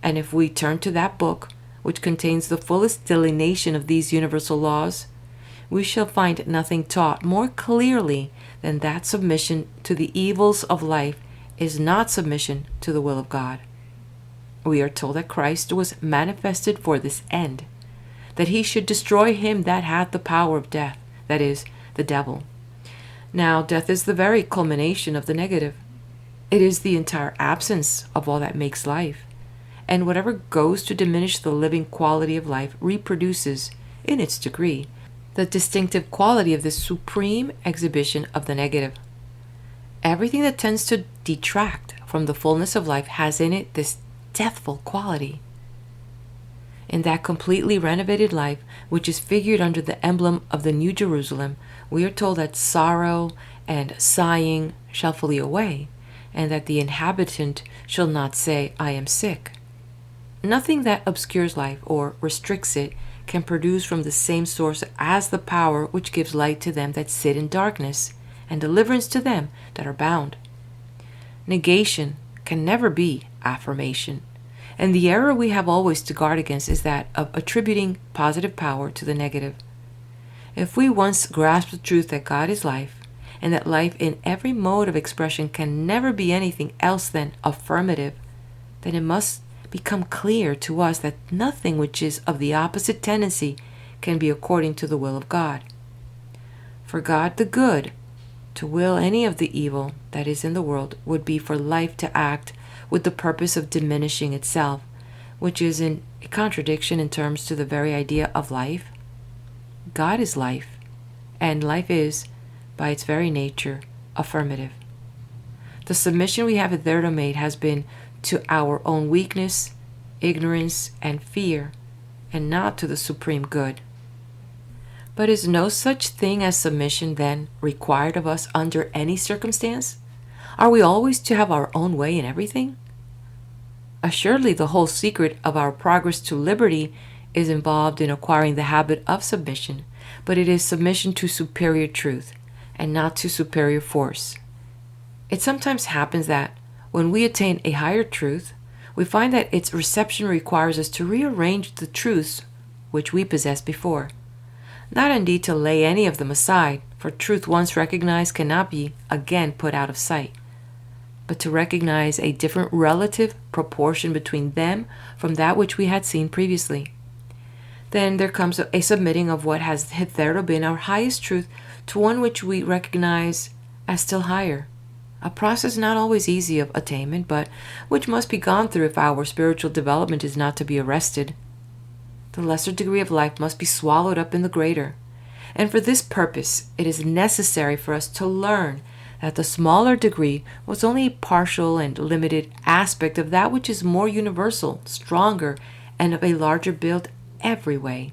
And if we turn to that book, which contains the fullest delineation of these universal laws, we shall find nothing taught more clearly than that submission to the evils of life is not submission to the will of God. We are told that Christ was manifested for this end, that he should destroy him that hath the power of death, that is, the devil. Now, death is the very culmination of the negative. It is the entire absence of all that makes life, and whatever goes to diminish the living quality of life reproduces, in its degree, the distinctive quality of this supreme exhibition of the negative. Everything that tends to detract from the fullness of life has in it this deathful quality. In that completely renovated life, which is figured under the emblem of the New Jerusalem, we are told that sorrow and sighing shall flee away, and that the inhabitant shall not say, I am sick. Nothing that obscures life or restricts it can produce from the same source as the power which gives light to them that sit in darkness, and deliverance to them that are bound. Negation can never be affirmation, and the error we have always to guard against is that of attributing positive power to the negative. If we once grasp the truth that God is life, and that life in every mode of expression can never be anything else than affirmative, then it must become clear to us that nothing which is of the opposite tendency can be according to the will of God. For God the good, to will any of the evil that is in the world would be for life to act with the purpose of diminishing itself, which is in a contradiction in terms to the very idea of life. God is life, and life is, by its very nature, affirmative. The submission we have hitherto made has been to our own weakness, ignorance, and fear, and not to the supreme good. But is no such thing as submission, then, required of us under any circumstance? Are we always to have our own way in everything? Assuredly, the whole secret of our progress to liberty is involved in acquiring the habit of submission, but it is submission to superior truth and not to superior force. It sometimes happens that when we attain a higher truth, we find that its reception requires us to rearrange the truths which we possessed before. Not indeed to lay any of them aside, for truth once recognized cannot be again put out of sight, but to recognize a different relative proportion between them from that which we had seen previously. Then there comes a submitting of what has hitherto been our highest truth to one which we recognize as still higher, a process not always easy of attainment, but which must be gone through if our spiritual development is not to be arrested. The lesser degree of life must be swallowed up in the greater, and for this purpose it is necessary for us to learn that the smaller degree was only a partial and limited aspect of that which is more universal, stronger, and of a larger build every way.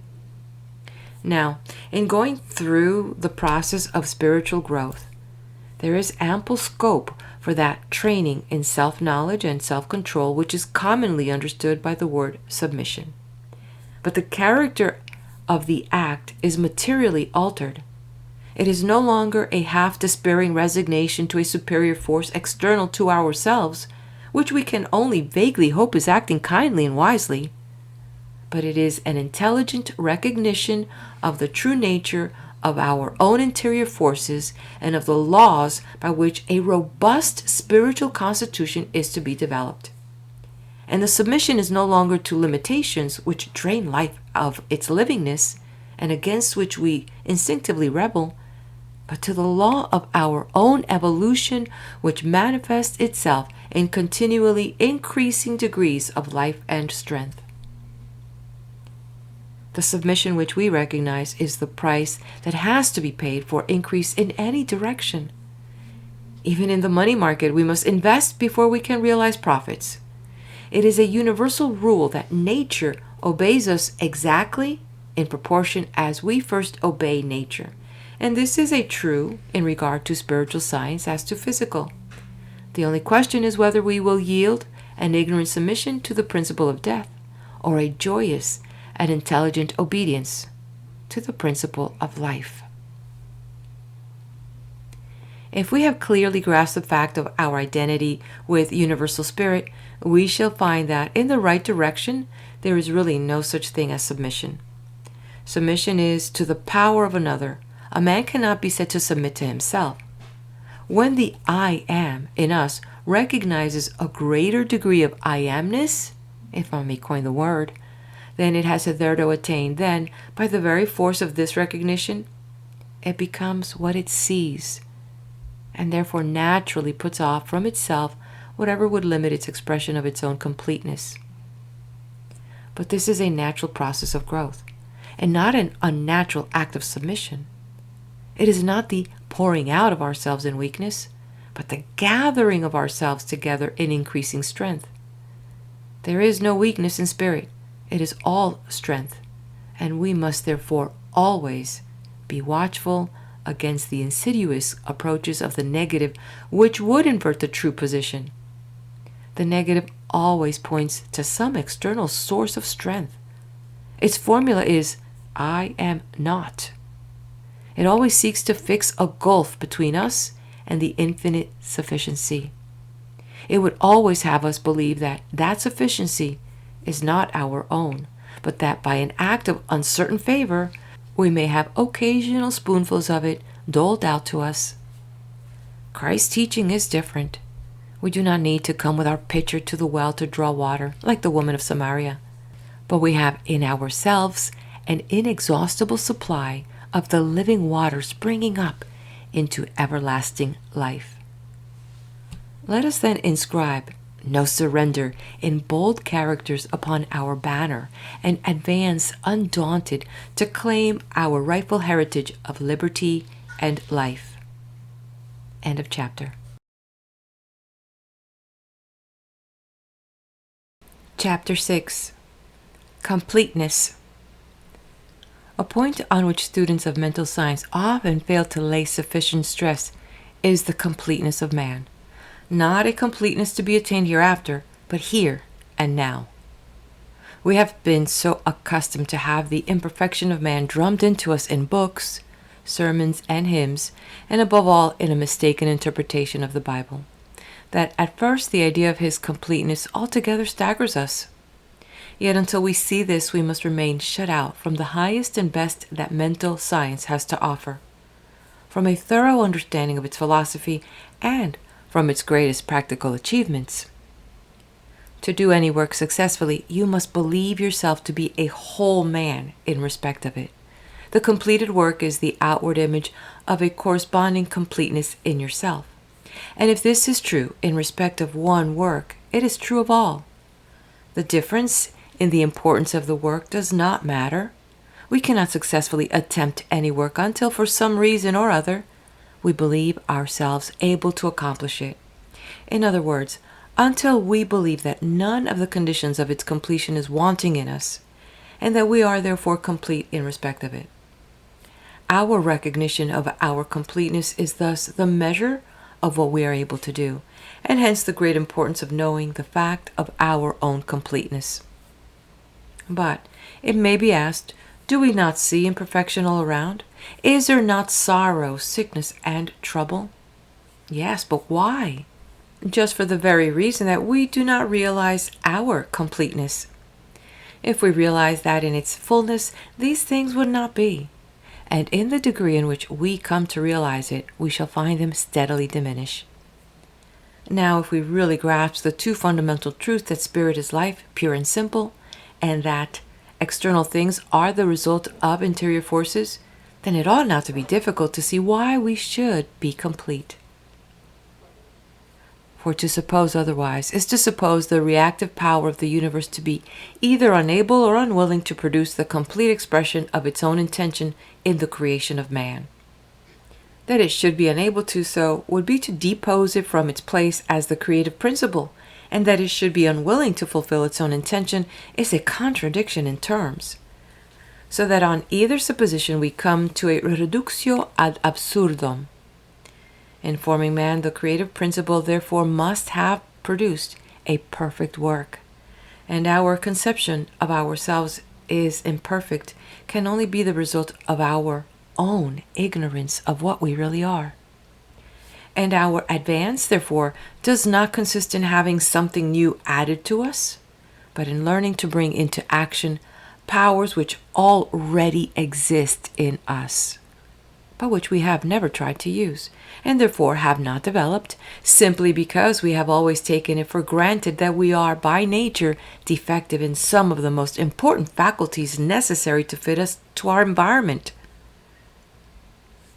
Now, in going through the process of spiritual growth, there is ample scope for that training in self-knowledge and self-control which is commonly understood by the word submission. But the character of the act is materially altered. It is no longer a half-despairing resignation to a superior force external to ourselves, which we can only vaguely hope is acting kindly and wisely, but it is an intelligent recognition of the true nature of our own interior forces and of the laws by which a robust spiritual constitution is to be developed. And the submission is no longer to limitations which drain life of its livingness and against which we instinctively rebel, but to the law of our own evolution which manifests itself in continually increasing degrees of life and strength. The submission which we recognize is the price that has to be paid for increase in any direction. Even in the money market, we must invest before we can realize profits. It is a universal rule that nature obeys us exactly in proportion as we first obey nature, and this is true in regard to spiritual science as to physical. The only question is whether we will yield an ignorant submission to the principle of death, or a joyous and intelligent obedience to the principle of life. If we have clearly grasped the fact of our identity with Universal Spirit, we shall find that in the right direction there is really no such thing as submission. Submission is to the power of another. A man cannot be said to submit to himself. When the I am in us recognizes a greater degree of I amness, if I may coin the word, than it has hitherto attained, then, by the very force of this recognition, it becomes what it sees, and therefore naturally puts off from itself whatever would limit its expression of its own completeness. But this is a natural process of growth, and not an unnatural act of submission. It is not the pouring out of ourselves in weakness, but the gathering of ourselves together in increasing strength. There is no weakness in spirit. It is all strength, and we must therefore always be watchful against the insidious approaches of the negative which would invert the true position. The negative always points to some external source of strength. Its formula is, I am not. It always seeks to fix a gulf between us and the infinite sufficiency. It would always have us believe that that sufficiency is not our own, but that by an act of uncertain favor, we may have occasional spoonfuls of it doled out to us. Christ's teaching is different. We do not need to come with our pitcher to the well to draw water, like the woman of Samaria, but we have in ourselves an inexhaustible supply of the living water springing up into everlasting life. Let us then inscribe no surrender in bold characters upon our banner and advance undaunted to claim our rightful heritage of liberty and life. End of chapter. Chapter 6. Completeness. A point on which students of mental science often fail to lay sufficient stress is the completeness of man. Not a completeness to be attained hereafter, but here, and now. We have been so accustomed to have the imperfection of man drummed into us in books, sermons, and hymns, and above all in a mistaken interpretation of the Bible, that at first the idea of his completeness altogether staggers us. Yet until we see this, we must remain shut out from the highest and best that mental science has to offer, from a thorough understanding of its philosophy, and from its greatest practical achievements. To do any work successfully, you must believe yourself to be a whole man in respect of it. The completed work is the outward image of a corresponding completeness in yourself. And if this is true in respect of one work, it is true of all. The difference in the importance of the work does not matter. We cannot successfully attempt any work until, for some reason or other, we believe ourselves able to accomplish it. In other words, until we believe that none of the conditions of its completion is wanting in us, and that we are therefore complete in respect of it. Our recognition of our completeness is thus the measure of what we are able to do, and hence the great importance of knowing the fact of our own completeness. But it may be asked, do we not see imperfection all around? Is there not sorrow, sickness, and trouble? Yes, but why? Just for the very reason that we do not realize our completeness. If we realized that in its fullness, these things would not be. And in the degree in which we come to realize it, we shall find them steadily diminish. Now, if we really grasp the two fundamental truths that spirit is life, pure and simple, and that external things are the result of interior forces, then it ought not to be difficult to see why we should be complete. For to suppose otherwise is to suppose the reactive power of the universe to be either unable or unwilling to produce the complete expression of its own intention in the creation of man. That it should be unable to so would be to depose it from its place as the creative principle, and that it should be unwilling to fulfill its own intention is a contradiction in terms. So that on either supposition we come to a reductio ad absurdum. In forming man, the creative principle therefore must have produced a perfect work, and our conception of ourselves is imperfect, can only be the result of our own ignorance of what we really are. And our advance, therefore, does not consist in having something new added to us, but in learning to bring into action powers which already exist in us, but which we have never tried to use, and therefore have not developed, simply because we have always taken it for granted that we are by nature defective in some of the most important faculties necessary to fit us to our environment.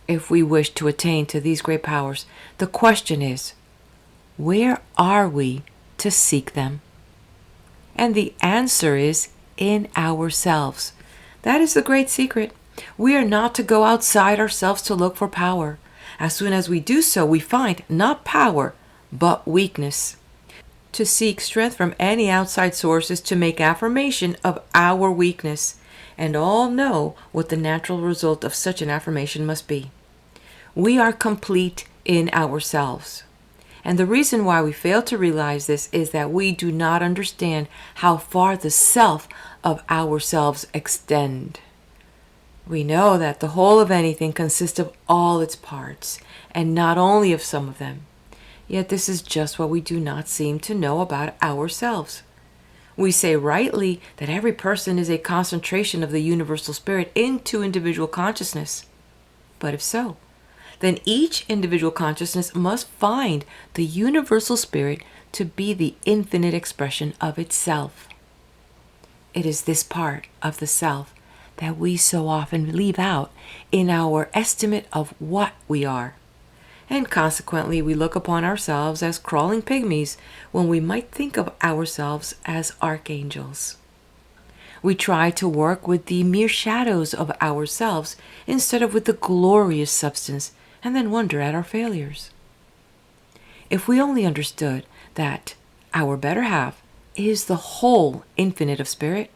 If we wish to attain to these great powers, the question is, where are we to seek them? And the answer is in ourselves. That is the great secret. We are not to go outside ourselves to look for power. As soon as we do so, we find not power, but weakness. To seek strength from any outside source is to make affirmation of our weakness, and all know what the natural result of such an affirmation must be. We are complete in ourselves. And the reason why we fail to realize this is that we do not understand how far the self of ourselves extend. We know that the whole of anything consists of all its parts, and not only of some of them. Yet this is just what we do not seem to know about ourselves. We say rightly that every person is a concentration of the universal spirit into individual consciousness. But if so, then each individual consciousness must find the universal spirit to be the infinite expression of itself. It is this part of the self that we so often leave out in our estimate of what we are. And consequently, we look upon ourselves as crawling pygmies when we might think of ourselves as archangels. We try to work with the mere shadows of ourselves instead of with the glorious substance, and then wonder at our failures. If we only understood that our better half is the whole infinite of spirit,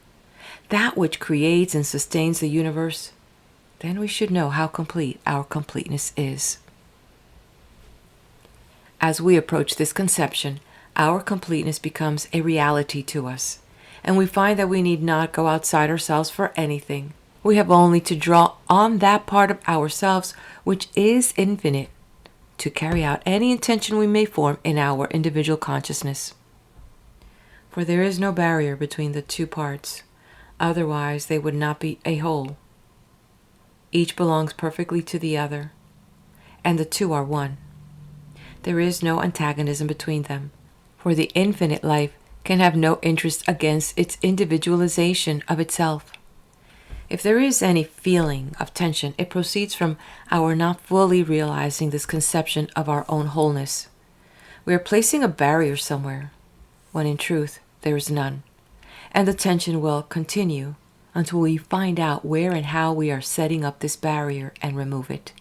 that which creates and sustains the universe, then we should know how complete our completeness is. As we approach this conception, our completeness becomes a reality to us, and we find that we need not go outside ourselves for anything. We have only to draw on that part of ourselves which is infinite to carry out any intention we may form in our individual consciousness. For there is no barrier between the two parts, otherwise they would not be a whole. Each belongs perfectly to the other, and the two are one. There is no antagonism between them, for the infinite life can have no interest against its individualization of itself. If there is any feeling of tension, it proceeds from our not fully realizing this conception of our own wholeness. We are placing a barrier somewhere, when in truth there is none, and the tension will continue until we find out where and how we are setting up this barrier and remove it.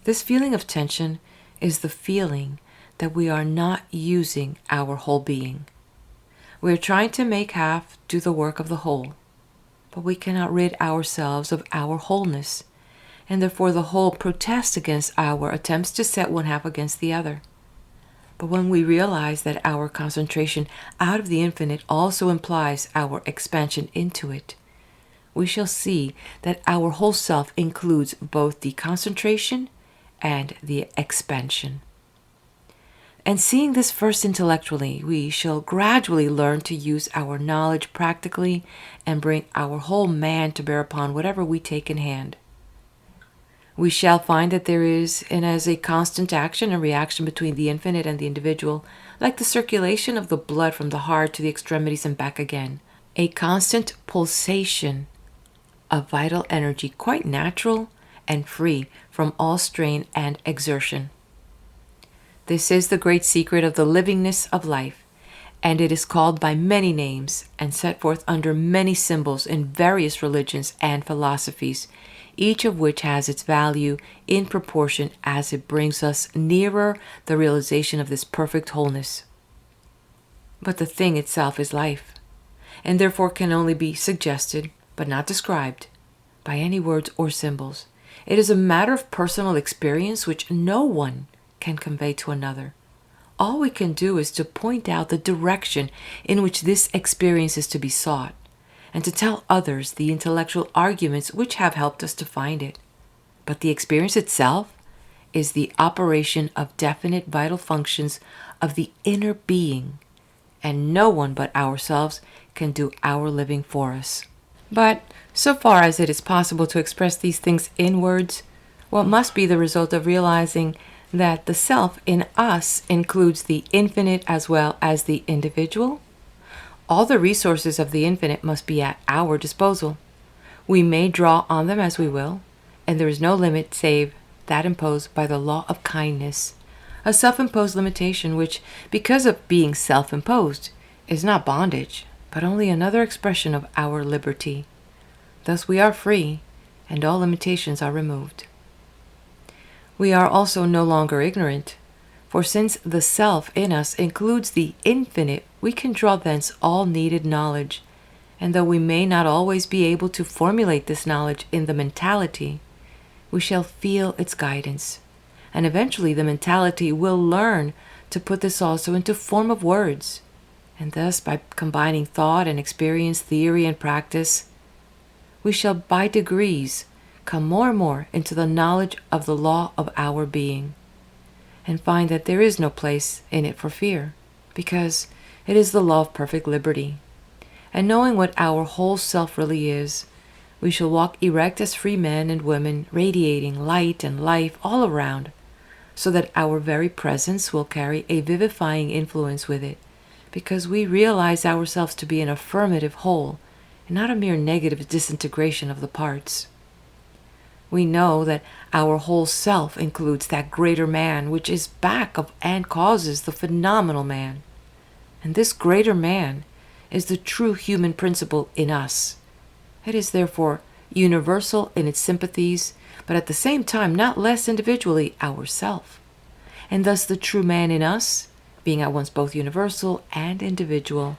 This feeling of tension is the feeling that we are not using our whole being. We are trying to make half do the work of the whole, but we cannot rid ourselves of our wholeness, and therefore the whole protests against our attempts to set one half against the other. But when we realize that our concentration out of the infinite also implies our expansion into it, we shall see that our whole self includes both the concentration and the expansion. And seeing this first intellectually, we shall gradually learn to use our knowledge practically and bring our whole man to bear upon whatever we take in hand. We shall find that there is in us a constant action and reaction between the infinite and the individual, like the circulation of the blood from the heart to the extremities and back again. A constant pulsation of vital energy, quite natural and free from all strain and exertion. This is the great secret of the livingness of life, and it is called by many names and set forth under many symbols in various religions and philosophies, each of which has its value in proportion as it brings us nearer the realization of this perfect wholeness. But the thing itself is life, and therefore can only be suggested, but not described, by any words or symbols. It is a matter of personal experience which no one can convey to another. All we can do is to point out the direction in which this experience is to be sought, and to tell others the intellectual arguments which have helped us to find it. But the experience itself is the operation of definite vital functions of the inner being, and no one but ourselves can do our living for us. But so far as it is possible to express these things in words, what must be the result of realizing that the self in us includes the infinite as well as the individual? All the resources of the infinite must be at our disposal. We may draw on them as we will, and there is no limit save that imposed by the law of kindness, a self-imposed limitation which, because of being self-imposed, is not bondage, but only another expression of our liberty. Thus we are free, and all limitations are removed. We are also no longer ignorant, for since the self in us includes the infinite, we can draw thence all needed knowledge, and though we may not always be able to formulate this knowledge in the mentality, we shall feel its guidance, and eventually the mentality will learn to put this also into form of words, and thus by combining thought and experience, theory and practice, we shall by degrees come more and more into the knowledge of the law of our being, and find that there is no place in it for fear, because it is the law of perfect liberty. And knowing what our whole self really is, we shall walk erect as free men and women, radiating light and life all around, so that our very presence will carry a vivifying influence with it, because we realize ourselves to be an affirmative whole, and not a mere negative disintegration of the parts. We know that our whole self includes that greater man which is back of and causes the phenomenal man. And this greater man is the true human principle in us. It is therefore universal in its sympathies, but at the same time not less individually ourself. And thus the true man in us, being at once both universal and individual,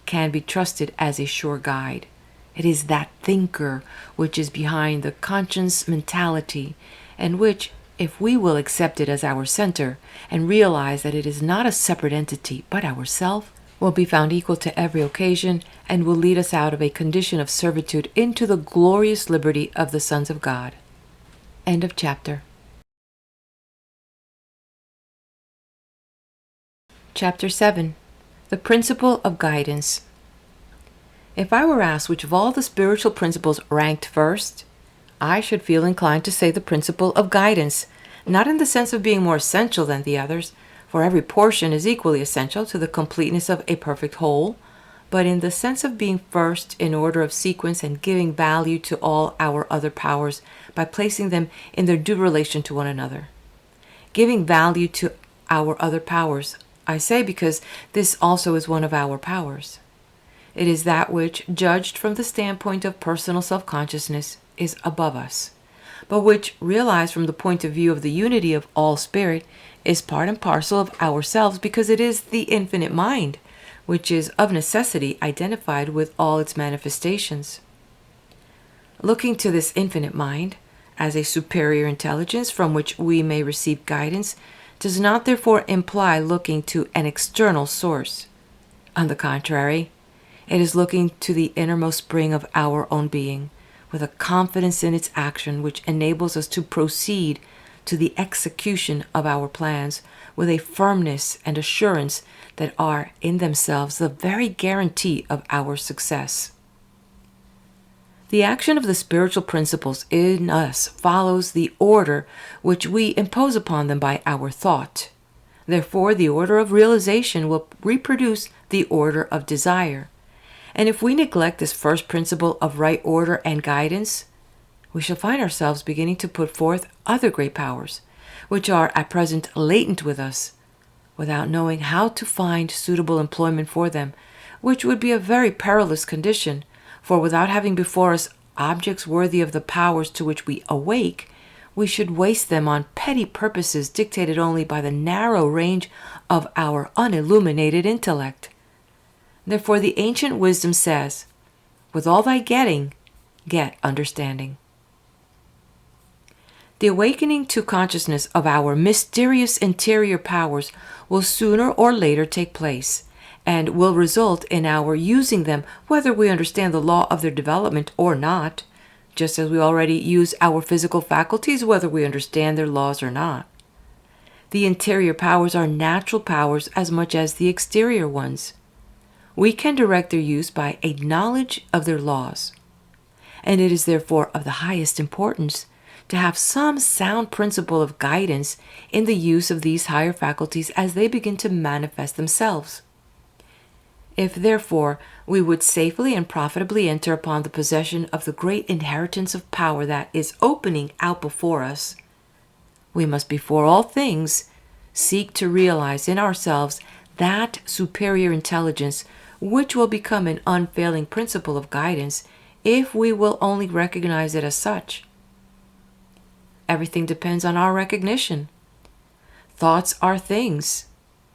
can be trusted as a sure guide. It is that thinker which is behind the conscience mentality, and which, If we will accept it as our center and realize that it is not a separate entity but ourself, will be found equal to every occasion and will lead us out of a condition of servitude into the glorious liberty of the sons of God. End of chapter. Chapter 7. The Principle of Guidance. If I were asked which of all the spiritual principles ranked first, I should feel inclined to say the principle of guidance, not in the sense of being more essential than the others, for every portion is equally essential to the completeness of a perfect whole, but in the sense of being first in order of sequence and giving value to all our other powers by placing them in their due relation to one another. Giving value to our other powers, I say, because this also is one of our powers. It is that which, judged from the standpoint of personal self-consciousness, is above us, but which, realized from the point of view of the unity of all spirit, is part and parcel of ourselves, because it is the infinite mind, which is of necessity identified with all its manifestations. Looking to this infinite mind as a superior intelligence from which we may receive guidance does not therefore imply looking to an external source. On the contrary, it is looking to the innermost spring of our own being, with a confidence in its action which enables us to proceed to the execution of our plans with a firmness and assurance that are in themselves the very guarantee of our success. The action of the spiritual principles in us follows the order which we impose upon them by our thought. Therefore, the order of realization will reproduce the order of desire. And if we neglect this first principle of right order and guidance, we shall find ourselves beginning to put forth other great powers, which are at present latent with us, without knowing how to find suitable employment for them, which would be a very perilous condition, for without having before us objects worthy of the powers to which we awake, we should waste them on petty purposes dictated only by the narrow range of our unilluminated intellect. Therefore the ancient wisdom says, "With all thy getting, get understanding." The awakening to consciousness of our mysterious interior powers will sooner or later take place, and will result in our using them whether we understand the law of their development or not, just as we already use our physical faculties whether we understand their laws or not. The interior powers are natural powers as much as the exterior ones. We can direct their use by a knowledge of their laws, and it is therefore of the highest importance to have some sound principle of guidance in the use of these higher faculties as they begin to manifest themselves. If, therefore, we would safely and profitably enter upon the possession of the great inheritance of power that is opening out before us, we must before all things seek to realize in ourselves that superior intelligence which will become an unfailing principle of guidance if we will only recognize it as such. Everything depends on our recognition. Thoughts are things,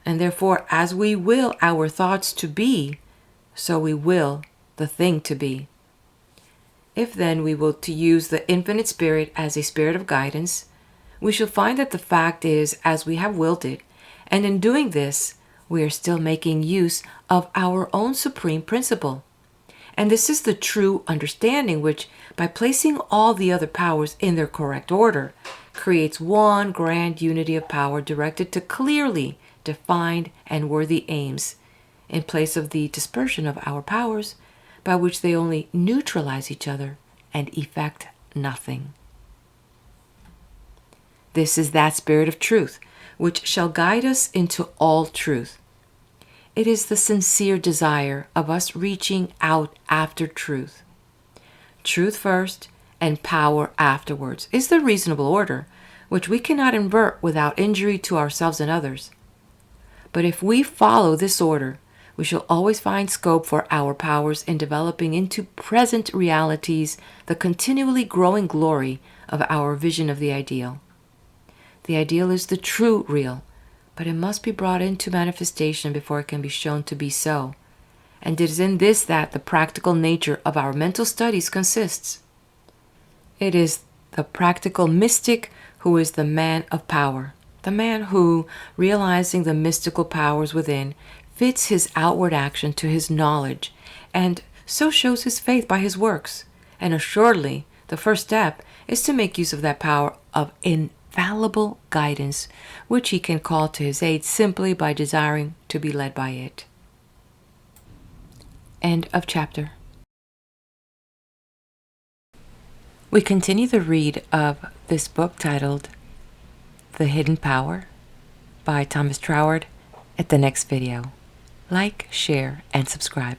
and therefore as we will our thoughts to be, so we will the thing to be. If then we will to use the infinite spirit as a spirit of guidance, we shall find that the fact is as we have willed it, and in doing this, we are still making use of our own supreme principle. And this is the true understanding which, by placing all the other powers in their correct order, creates one grand unity of power directed to clearly defined and worthy aims, in place of the dispersion of our powers, by which they only neutralize each other and effect nothing. This is that spirit of truth, which shall guide us into all truth. It is the sincere desire of us reaching out after truth. Truth first and power afterwards is the reasonable order, which we cannot invert without injury to ourselves and others. But if we follow this order, we shall always find scope for our powers in developing into present realities the continually growing glory of our vision of the ideal. The ideal is the true real, but it must be brought into manifestation before it can be shown to be so. And it is in this that the practical nature of our mental studies consists. It is the practical mystic who is the man of power, the man who, realizing the mystical powers within, fits his outward action to his knowledge, and so shows his faith by his works. And assuredly, the first step is to make use of that power of infallible guidance, which he can call to his aid simply by desiring to be led by it. End of chapter. We continue the read of this book titled The Hidden Power by Thomas Troward at the next video. Like, share, and subscribe.